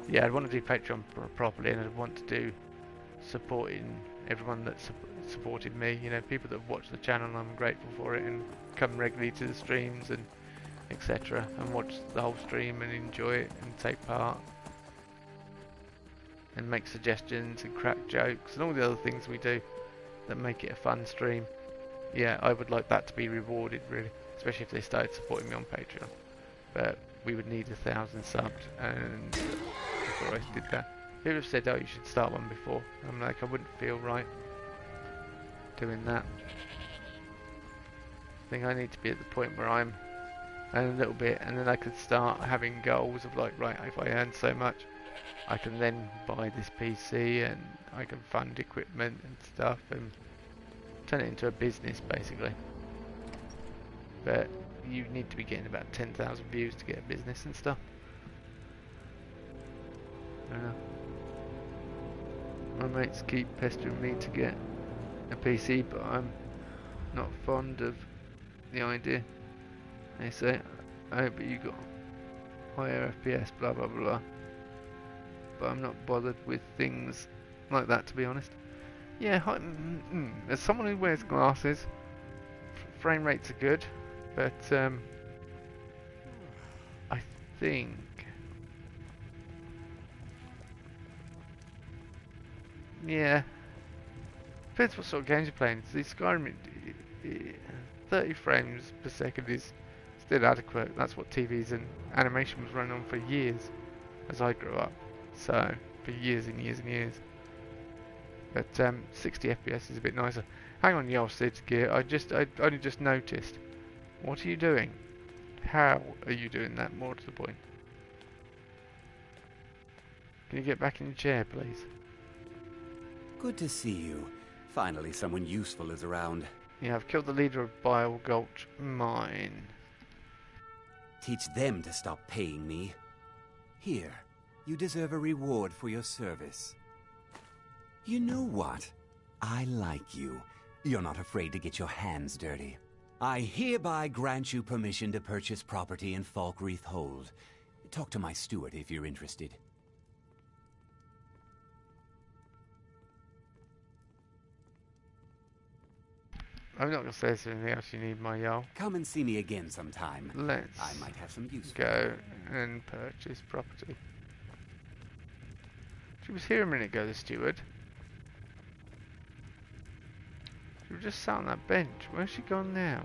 Yeah, I'd want to do Patreon properly, and I'd want to do supporting everyone that's supported me. You know, people that have watched the channel, and I'm grateful for it, and come regularly to the streams and etc. and watch the whole stream and enjoy it and take part and make suggestions and crack jokes and all the other things we do that make it a fun stream. Yeah, I would like that to be rewarded, really, especially if they started supporting me on Patreon. But we would need 1,000 subs, and before I did that, people have said, "Oh, you should start one before." I'm like, I wouldn't feel right doing that. I think I need to be at the point where I'm a little bit, and then I could start having goals of like, right, if I earn so much, I can then buy this PC and I can fund equipment and stuff and turn it into a business, basically. But you need to be getting about 10,000 views to get a business and stuff. I don't know. My mates keep pestering me to get a PC, but I'm not fond of the idea. They say, "Oh, but you got higher FPS, blah blah blah." but I'm not bothered with things like that, to be honest. Yeah, as someone who wears glasses, frame rates are good, but I think yeah, depends what sort of games you're playing. The Skyrim, 30 frames per second is still adequate. That's what TVs and animation was running on for years as I grew up. So for years and years and years. But 60 FPS is a bit nicer. Hang on, yo, Sid Gear. I only just noticed. What are you doing? How are you doing that? More to the point. Can you get back in your chair, please? Good to see you. Finally, someone useful is around. Yeah, I've killed the leader of Bile Gulch Mine. Teach them to stop paying me. Here, you deserve a reward for your service. You know what? I like you. You're not afraid to get your hands dirty. I hereby grant you permission to purchase property in Falkreath Hold. Talk to my steward if you're interested. I'm not going to say there's anything else you need, my yo. Come and see me again sometime. Let's I might have some use go and purchase property. She was here a minute ago, the steward. She was just sat on that bench. Where's she gone now?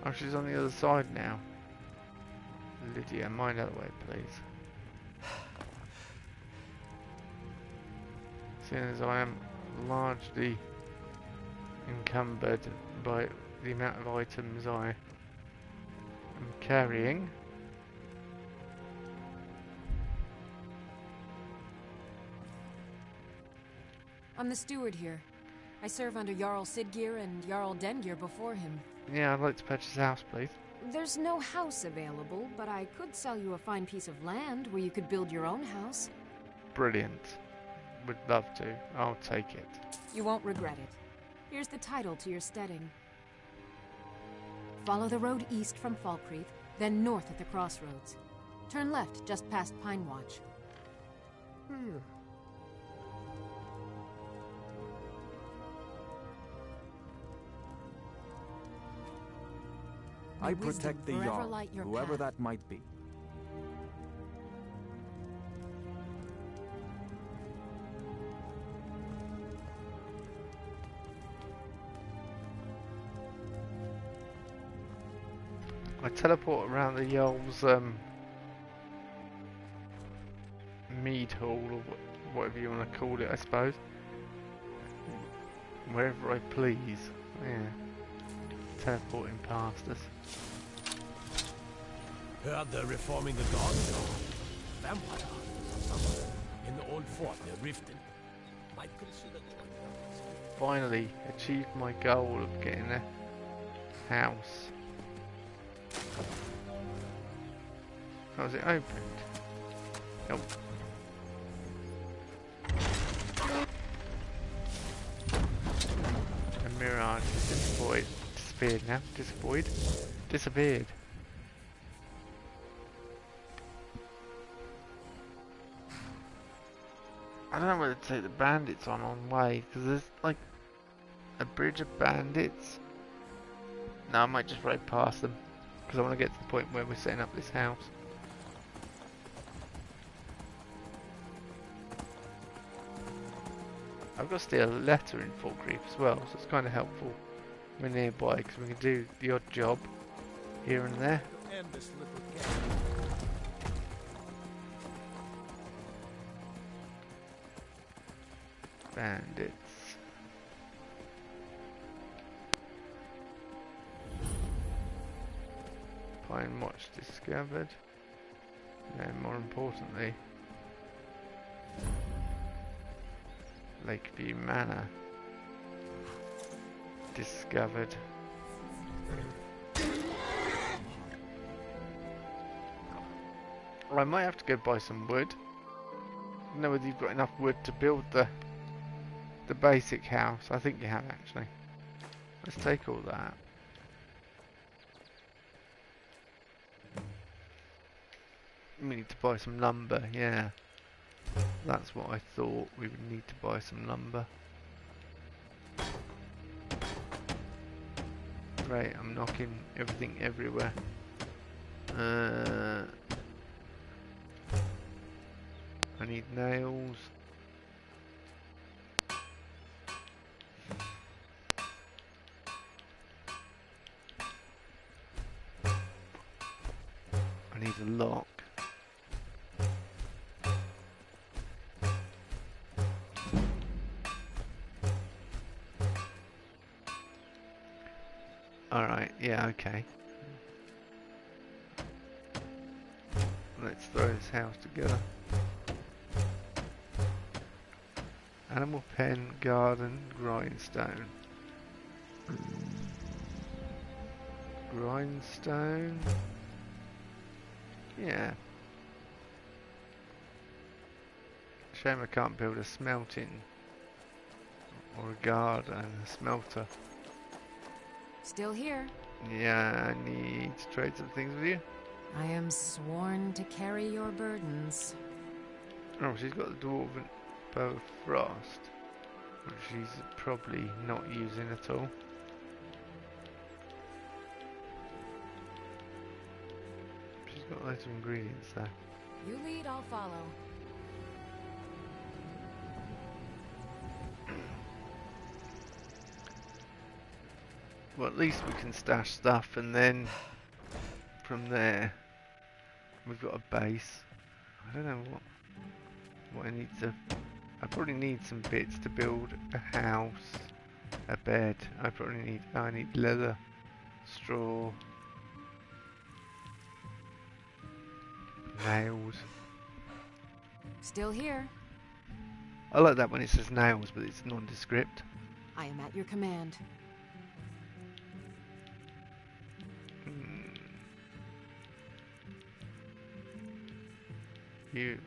Oh, she's on the other side now. Lydia, mind out of the way, please. Seeing as I am largely encumbered by the amount of items I am carrying. I'm the steward here. I serve under Jarl Sidgeir and Jarl Dengir before him. Yeah, I'd like to purchase a house, please. There's no house available, but I could sell you a fine piece of land where you could build your own house. Brilliant. Would love to. I'll take it. You won't regret it. Here's the title to your steading. Follow the road east from Falkreath, then north at the crossroads. Turn left just past Pine Watch. I protect the Jarl, whoever that might be. I teleport around the Jarl's mead hall, or whatever you want to call it, I suppose. Wherever I please. Yeah. Teleporting past us. Heard they're reforming the guards. Vampire somewhere in the old fort near Riften. Might consider joining. Finally achieved my goal of getting a house. How was it opened? Nope. A mirage is disappeared now. Disappeared. I don't know whether to take the bandits on way, because there's like a bridge of bandits. No, I might just ride past them, because I want to get to the point where we're setting up this house. I've got to steal a letter in Falkreath as well, so it's kind of helpful. We're nearby, because we can do the odd job here and there. Bandits. Pine Watch discovered. And more importantly, Lakeview Manor discovered. I might have to go buy some wood. I don't know whether you've got enough wood to build the basic house. I think you have, actually. Let's take all that. We need to buy some lumber, yeah. That's what I thought. We would need to buy some lumber. Right, I'm knocking everything everywhere. I need nails. I need a lock. Alright, yeah, okay. Let's throw this house together. Animal pen, garden, grindstone. Grindstone. Yeah. Shame I can't build a smelting or a garden, a smelter. Still here. Yeah, I need to trade some things with you. I am sworn to carry your burdens. Oh, she's got the dwarven bow of frost, which she's probably not using at all. She's got loads of ingredients there. You lead, I'll follow. Well, at least we can stash stuff, and then from there we've got a base. I don't know what I need to. I probably need some bits to build a house, a bed. I need leather, straw, nails. Still here. I like that when it says nails, but it's nondescript. I am at your command.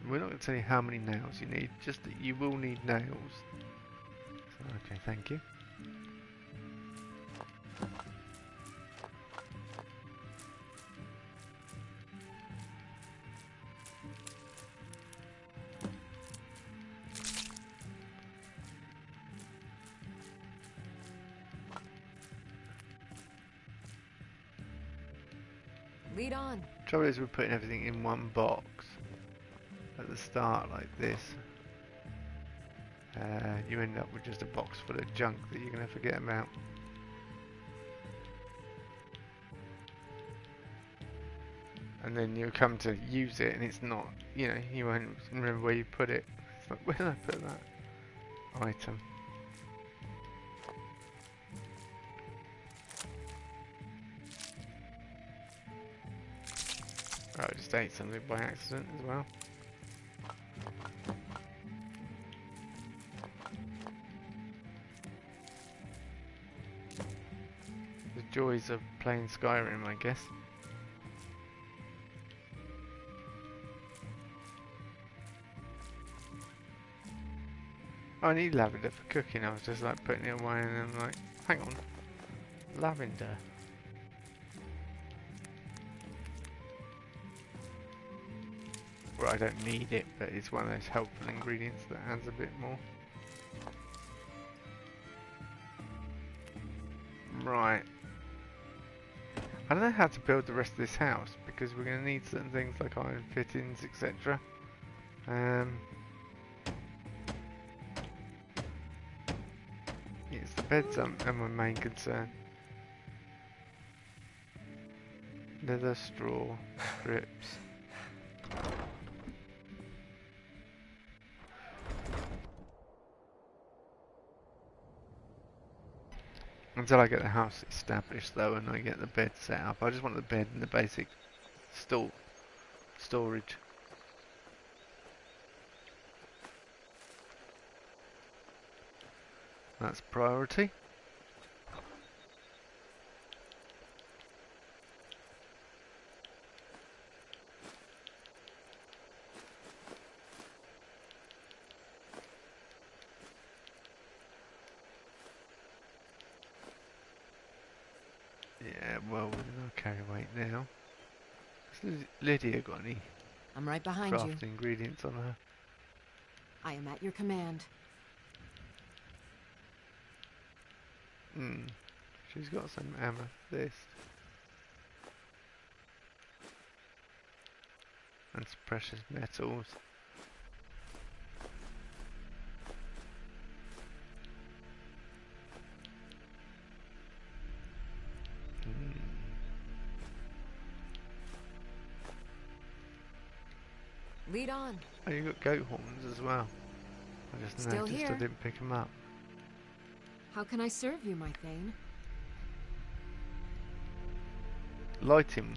We're not going to tell you how many nails you need, just that you will need nails. So, okay, thank you. Lead on. Trouble is, we're putting everything in one box at the start like this. You end up with just a box full of junk that you're going to forget about. And then you come to use it and it's not, you know, you won't remember where you put it. It's like, where did I put that item? Oh, I just ate something by accident as well. The joys of playing Skyrim, I guess. Oh, I need lavender for cooking. I was just like putting it away and then like, hang on, lavender. Well, I don't need it, but it's one of those helpful ingredients that adds a bit more. Right. I don't know how to build the rest of this house, because we're going to need certain things like iron fittings, etc. Yes, the beds are my main concern. Leather, straw, strips. Until I get the house established though and I get the bed set up. I just want the bed and the basic storage. That's priority. Yeah, well, we're going to carry weight now. Has Lydia got any I'm right behind you. crafting ingredients on her? I am at your command. She's got some amethyst. And some precious metals. Lead on. Oh, you got goat horns as well. I just Still noticed here. I didn't pick them up. How can I serve you, my Thane? Lighting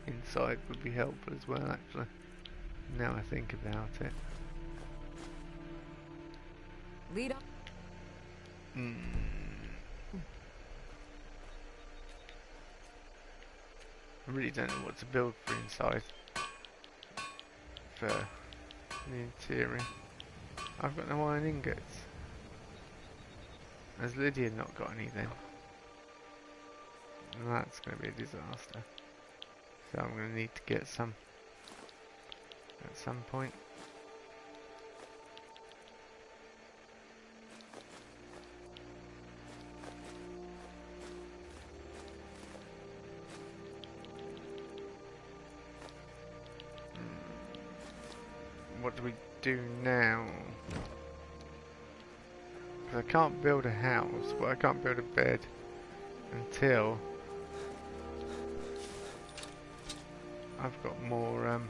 inside would be helpful as well, actually. Now I think about it. Lead on. I really don't know what to build for inside. For the interior. I've got no iron ingots. Has Lydia not got any then? That's going to be a disaster. So I'm going to need to get some at some point. What do we do now? Because I can't build a house, well I can't build a bed until I've got more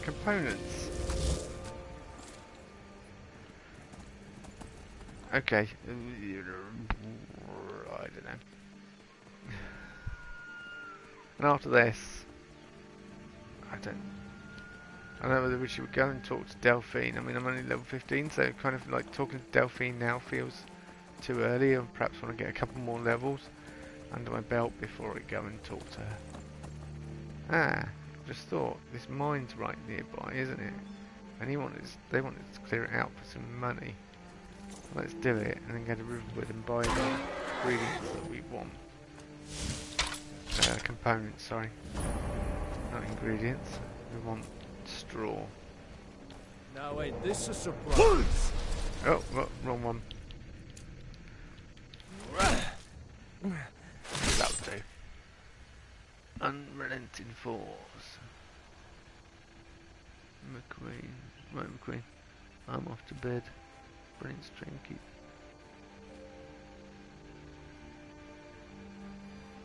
components. Okay, I don't know. And after this, I don't know whether we should go and talk to Delphine. I mean, I'm only level 15, so kind of like talking to Delphine now feels too early. I perhaps want to get a couple more levels under my belt before I go and talk to her. Ah, just thought, this mine's right nearby, isn't it? And they wanted to clear it out for some money. Let's do it, and then go to Riverwood and buy the ingredients that we want. Components, sorry. Not ingredients. We want straw. Now ain't this a surprise? Oh, wrong one. That'll do. Unrelenting force. McQueen. Right, McQueen. I'm off to bed. Brain's trinky.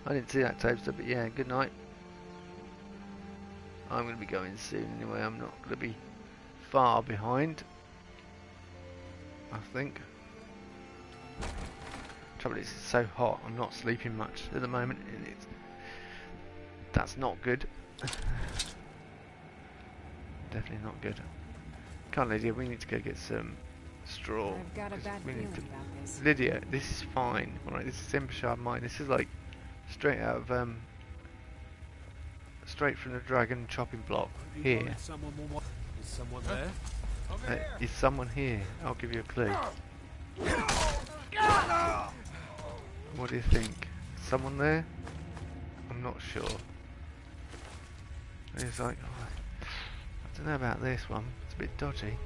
I didn't see that toaster, but yeah, good night. I'm going to be going soon anyway. I'm not going to be far behind, I think. Trouble is, it's so hot. I'm not sleeping much at the moment, and that's not good. Definitely not good. Come on, Lydia, we need to go get some straw. I've got a bad feeling about this. Lydia, this is fine. Alright, this is Embershire Mine. This is like straight out of straight from the dragon chopping block here. Is someone there? Is someone here? I'll give you a clue. What do you think? Someone there? I'm not sure. It's like, oh, I don't know about this one. It's a bit dodgy.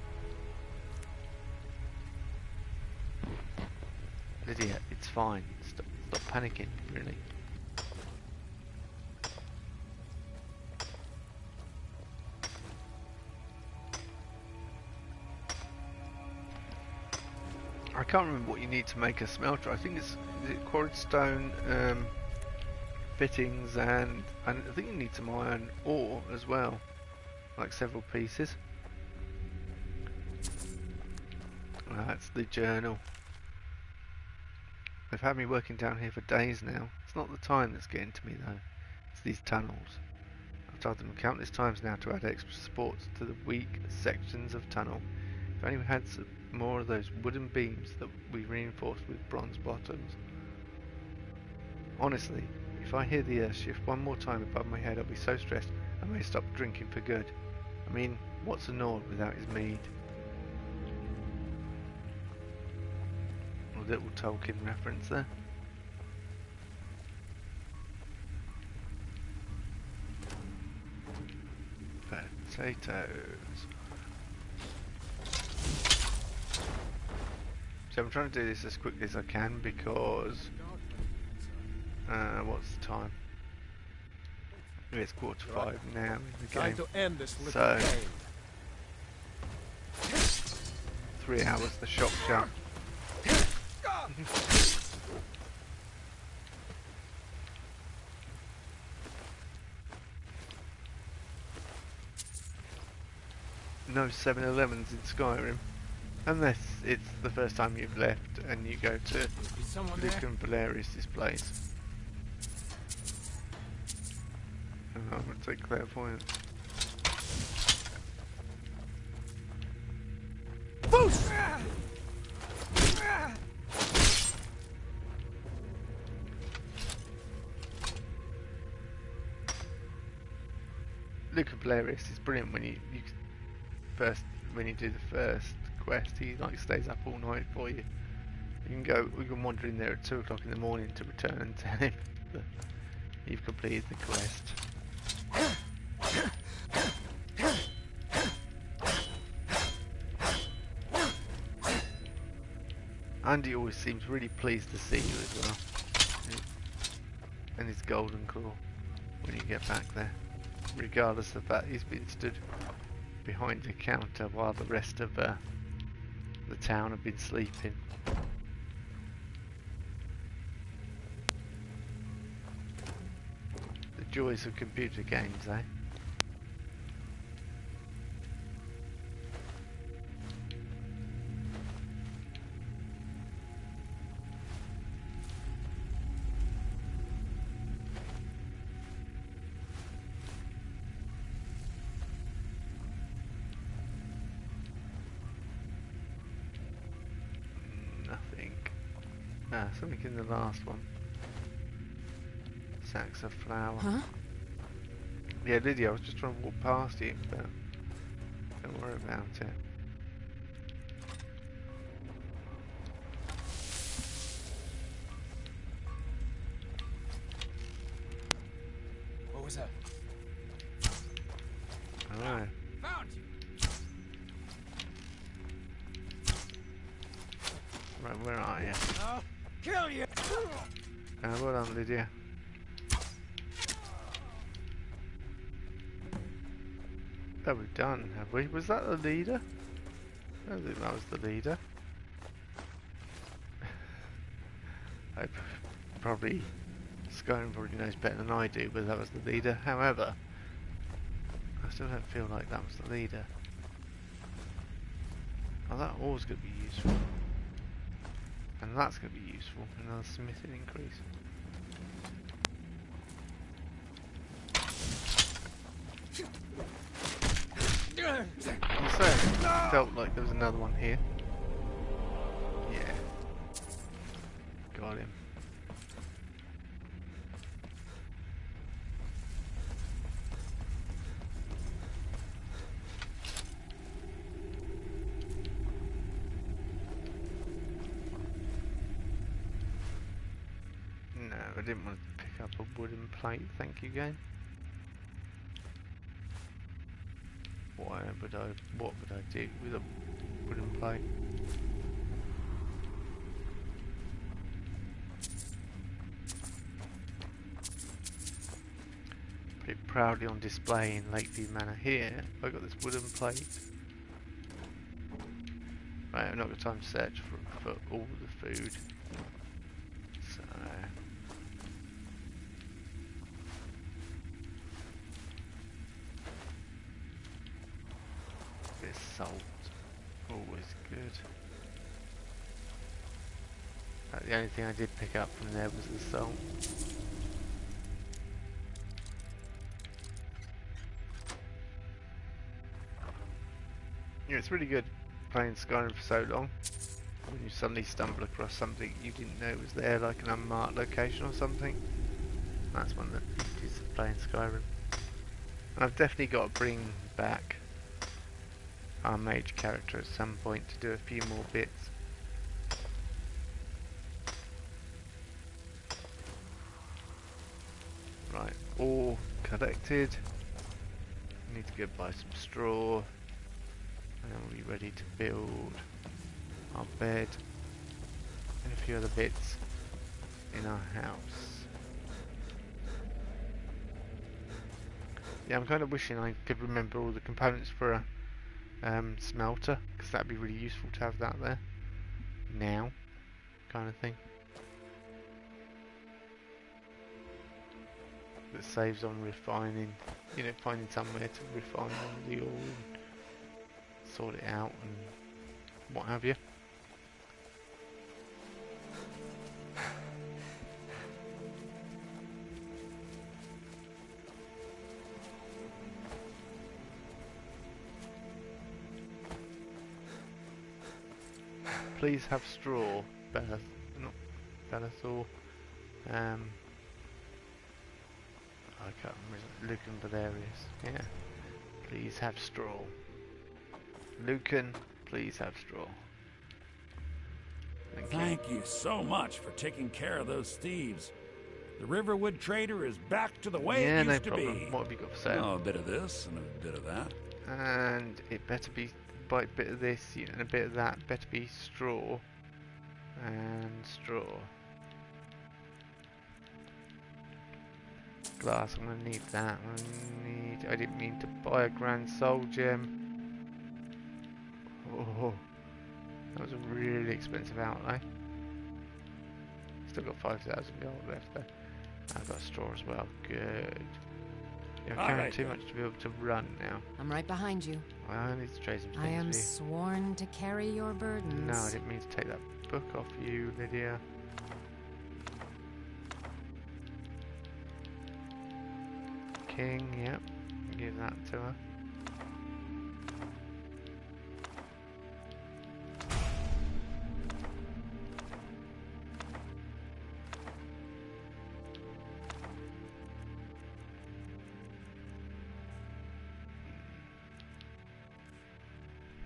Lydia, it's fine. Stop panicking, really. I can't remember what you need to make a smelter. I think is it quarried stone, fittings, and I think you need some iron ore as well, like several pieces. That's the journal. They've had me working down here for days now. It's not the time that's getting to me though. It's these tunnels. I've told them countless times now to add extra supports to the weak sections of tunnel. If only we had some more of those wooden beams that we reinforced with bronze bottoms. Honestly, if I hear the earth shift one more time above my head, I'll be so stressed I may stop drinking for good. I mean, what's a Nord without his mead? A little Tolkien reference there. Potatoes. So I'm trying to do this as quickly as I can because what's the time? It's 4:45 now in the Time game. to end this little So game. 3 hours the shop jump. No 7-Elevens in Skyrim. Unless it's the first time you've left and you go to Luke and Valerius' place. And I'm going to take clairvoyance. Boost! Luke and Valerius is brilliant when you do the first quest. He like stays up all night for you. You can wander in there at 2 o'clock in the morning to return and tell him that you've completed the quest. Andy always seems really pleased to see you as well. And his golden claw when you get back there. Regardless of that, he's been stood behind the counter while the rest of the town have been sleeping. The joys of computer games, eh? Something in the last one. Sacks of flour. Huh? Yeah, Lydia, I was just trying to walk past you, but don't worry about it. What was that? Alright. Found you. Right, where are you? I'll kill you! Well done, Lydia. That we've done, have we? Was that the leader? I don't think that was the leader. Probably Skyrim probably knows better than I do, but that was the leader. However, I still don't feel like that was the leader. Oh, that ore's going to be useful. And that's going to be useful. Another smithing increase. So, felt like there was another one here. Yeah. Got him. No, I didn't want to pick up a wooden plate, thank you, game. What would I do with a wooden plate? Put it proudly on display in Lakeview Manor. Here, I got this wooden plate. Right, I've not got time to search for all the food. So bit of salt, always good. The only thing I did pick up from there was the salt. Yeah, it's really good playing Skyrim for so long. When you suddenly stumble across something you didn't know was there, like an unmarked location or something. That's one of the beauties of playing Skyrim. And I've definitely got to bring back our mage character at some point to do a few more bits. Right, all collected. Need to go buy some straw, and then we'll be ready to build our bed and a few other bits in our house. Yeah, I'm kind of wishing I could remember all the components for a smelter, because that'd be really useful to have that there now, kind of thing. That saves on refining, you know, finding somewhere to refine all the ore and sort it out and what have you. Please have straw, Bellathor. I can't remember. Lucan Valerius. Yeah. Please have straw. Lucan, please have straw. Thank you so much for taking care of those thieves. The Riverwood Trader is back to the way it used to be. What have you got for sale? Oh, a bit of this and a bit of that. And it better be by a bit of this and a bit of that. Better be straw and straw. Glass, I'm gonna need that. I didn't mean to buy a Grand Soul Gem. Oh, that was a really expensive outlay. Still got 5,000 gold left there. I've got straw as well. Good. Yeah, I'm carrying too much to be able to run now. I'm right behind you. Well, I need to trade some things. I am sworn to carry your burdens. No, I didn't mean to take that book off you, Lydia. King, yep. Give that to her.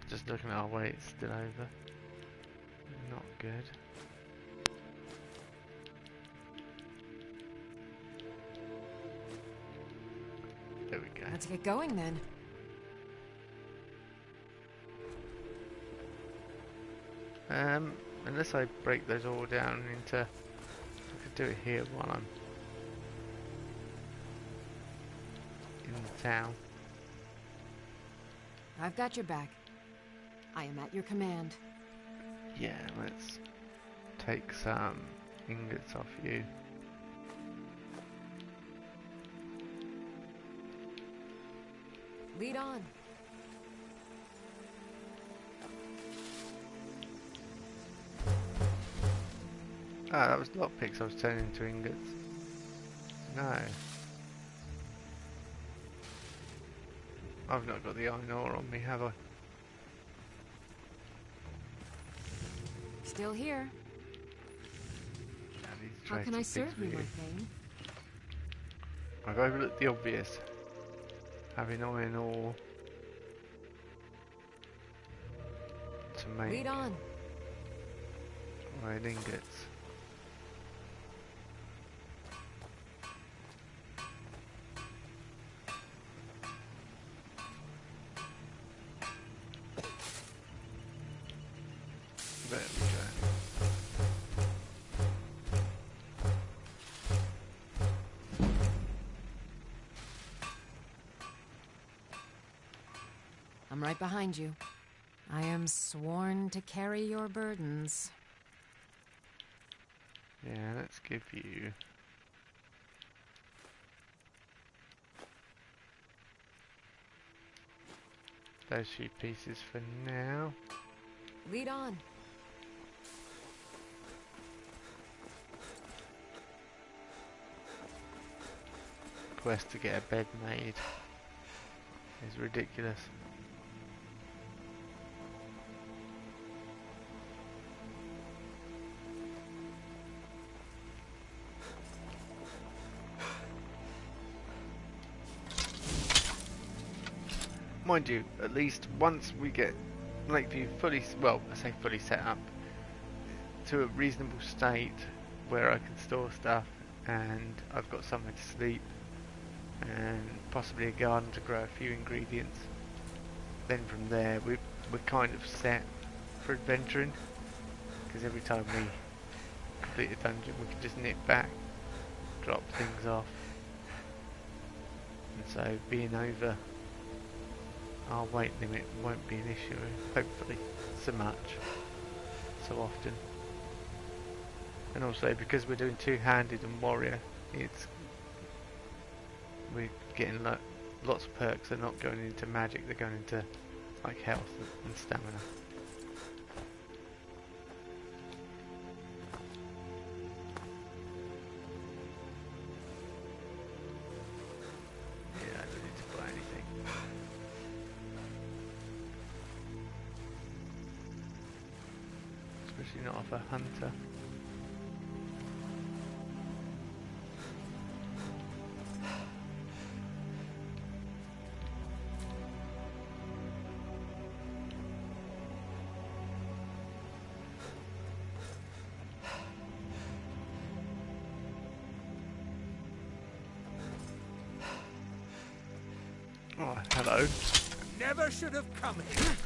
Just looking at our way, it's still over. Not good. There we go. Let's get going then. Unless I break those all down into... I could do it here while I'm in the town. I've got your back. I am at your command. Yeah, let's take some ingots off you. Lead on. Ah, that was lockpicks I was turning into ingots. No. I've not got the iron ore on me, have I? Still here. How can I serve you, McQueen? I've overlooked the obvious. Having iron ore to make Lead on. iron ingots. There we go. I'm right behind you. I am sworn to carry your burdens. Yeah, let's give you... those few pieces for now. Lead on. Quest to get a bed made is ridiculous. Mind you, at least once we get Lakeview fully, well, I say fully set up, to a reasonable state where I can store stuff and I've got somewhere to sleep, and possibly a garden to grow a few ingredients. Then from there we're kind of set for adventuring, because every time we complete a dungeon we can just nip back, drop things off, and so being over our weight limit won't be an issue, hopefully, so so often. And also because we're doing two-handed and warrior, we're getting lots of perks. They're not going into magic, they're going into like health and stamina. Yeah, I don't need to buy anything. Especially not off a hunter. Oh, hello. Never should have come here.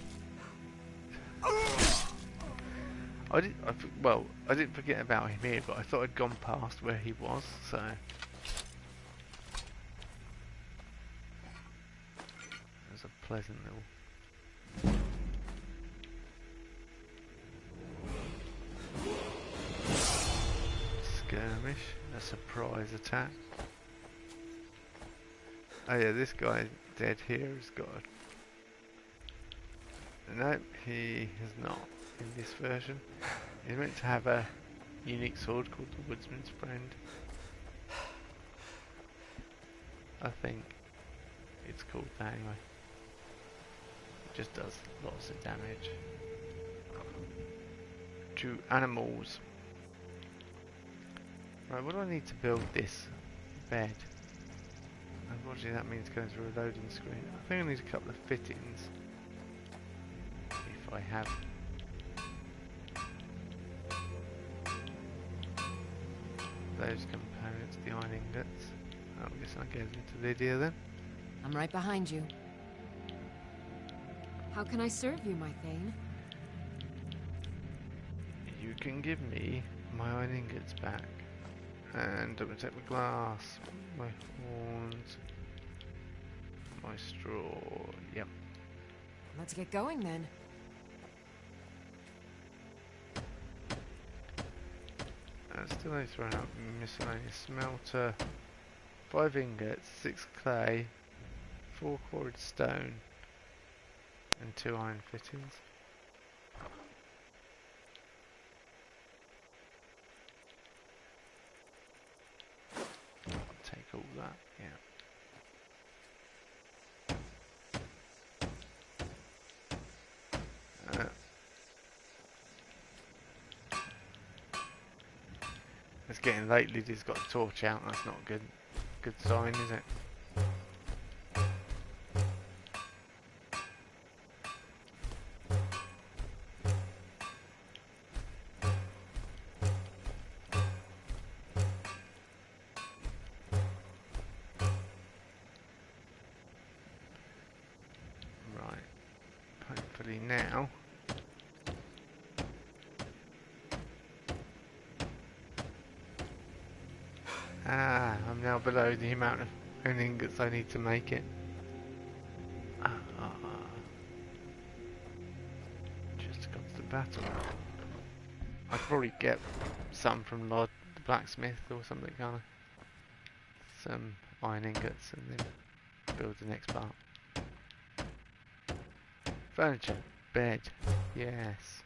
I didn't forget about him here, but I thought I'd gone past where he was, so. There's a pleasant little. Skirmish, a surprise attack. Oh yeah, this guy dead here has got a... No, he has not in this version. He's meant to have a unique sword called the Woodsman's Friend. I think it's called that anyway. It just does lots of damage to animals. Right, what do I need to build this bed? Unfortunately that means going through a loading screen. I think I need a couple of fittings. If I have. Those components, the iron ingots. I guess I get into Lydia then. I'm right behind you. How can I serve you, my Thane? You can give me my iron ingots back. And I'm going to take my glass, my horns, my straw, yep. Let's get going then. Still only throwing out miscellaneous smelter, 5 ingots, 6 clay, 4 quarried stone, and 2 iron fittings. Take all that, yeah. It's getting late. Lydia's got a torch out. That's not a good sign, is it? Right. Hopefully now. I'm now below the amount of ingots I need to make it. Just constant battle. I could probably get some from Lord the Blacksmith or something, can't I? Some iron ingots and then build the next part. Furniture. Bed. Yes.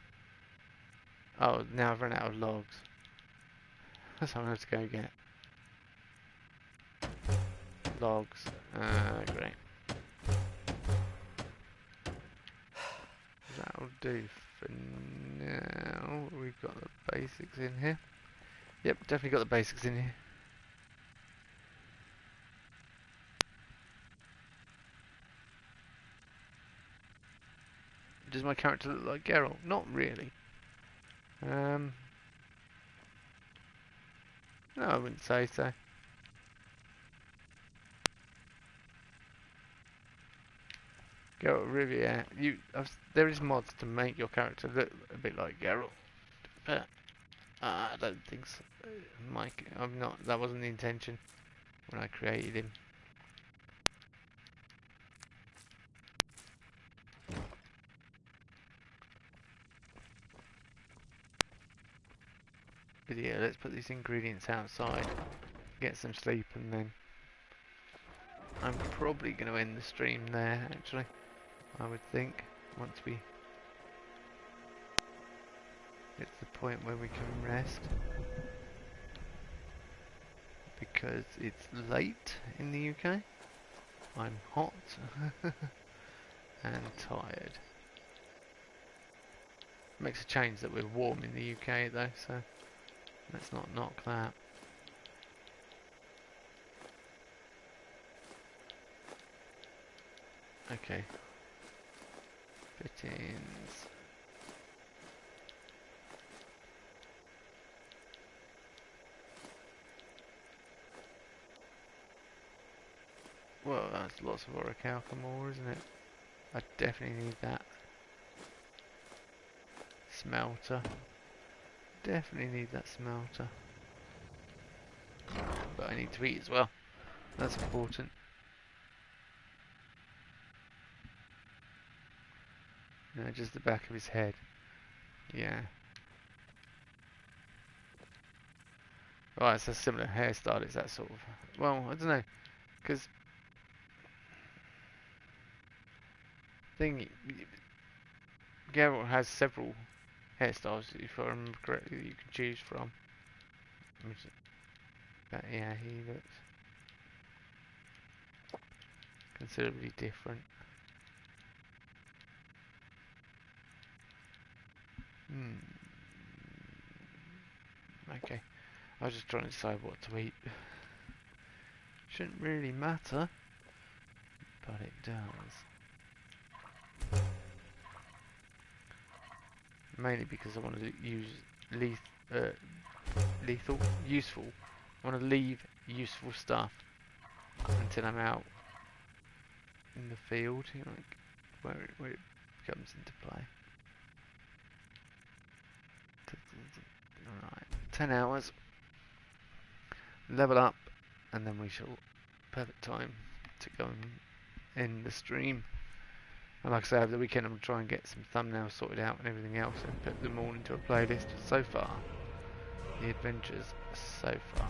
Oh, now I've run out of logs. That's what I'm going to have to go get. Logs. Great. That'll do for now. We've got the basics in here. Yep, definitely got the basics in here. Does my character look like Geralt? Not really. No, I wouldn't say so. Geralt Riviere. There is mods to make your character look a bit like Geralt, but I don't think so. I'm not. That wasn't the intention when I created him. But yeah, let's put these ingredients outside, get some sleep, and then I'm probably going to end the stream there, actually. I would think, once we get to the point where we can rest. Because it's late in the UK. I'm hot and tired. Makes a change that we're warm in the UK though, so let's not knock that. Okay. Fittings. Well, that's lots of orichalcum ore, isn't it? I definitely need that. Smelter. Definitely need that smelter. But I need to eat as well. That's important. No, just the back of his head. Yeah. Right, it's a similar hairstyle, it's that sort of... Well, I don't know. Because... Geralt has several hairstyles, if I remember correctly, that you can choose from. But yeah, he looks considerably different. Okay, I was just trying to decide what to eat. Shouldn't really matter, but it does. Mainly because I want to use useful. I want to leave useful stuff until I'm out in the field, you know, like where it comes into play. Alright, 10 hours. Level up, and then we shall perfect time to go and end the stream. And like I say, over the weekend I'm going to try and get some thumbnails sorted out and everything else and put them all into a playlist. So far, the adventures so far.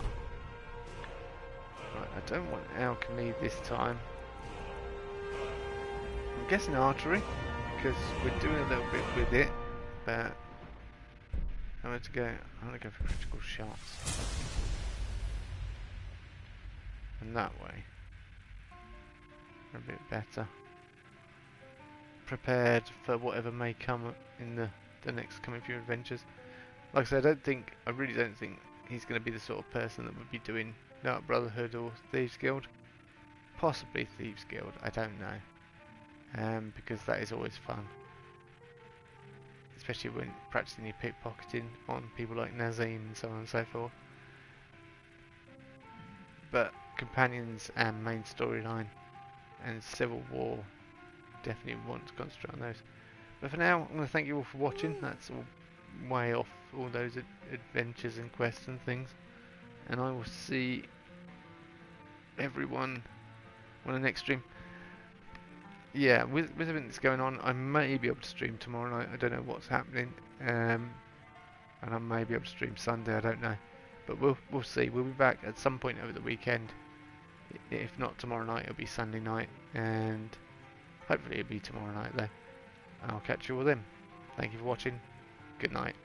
Right, I don't want alchemy this time. I'm guessing archery, because we're doing a little bit with it, but I'm going to go for critical shots. And that way, a bit better. Prepared for whatever may come in the next coming few adventures. Like I said, I really don't think he's going to be the sort of person that would be doing Dark Brotherhood or Thieves Guild. Possibly Thieves Guild, I don't know. Because that is always fun. Especially when practicing your pickpocketing on people like Nazim and so on and so forth. But companions and main storyline and Civil War, definitely want to concentrate on those. But for now, I'm going to thank you all for watching. That's all way off all those adventures and quests and things. And I will see everyone on the next stream. Yeah, with everything that's going on, I may be able to stream tomorrow night. I don't know what's happening. And I may be able to stream Sunday, I don't know. But we'll see. We'll be back at some point over the weekend. If not tomorrow night, it'll be Sunday night. And hopefully it'll be tomorrow night though. I'll catch you all then. Thank you for watching. Good night.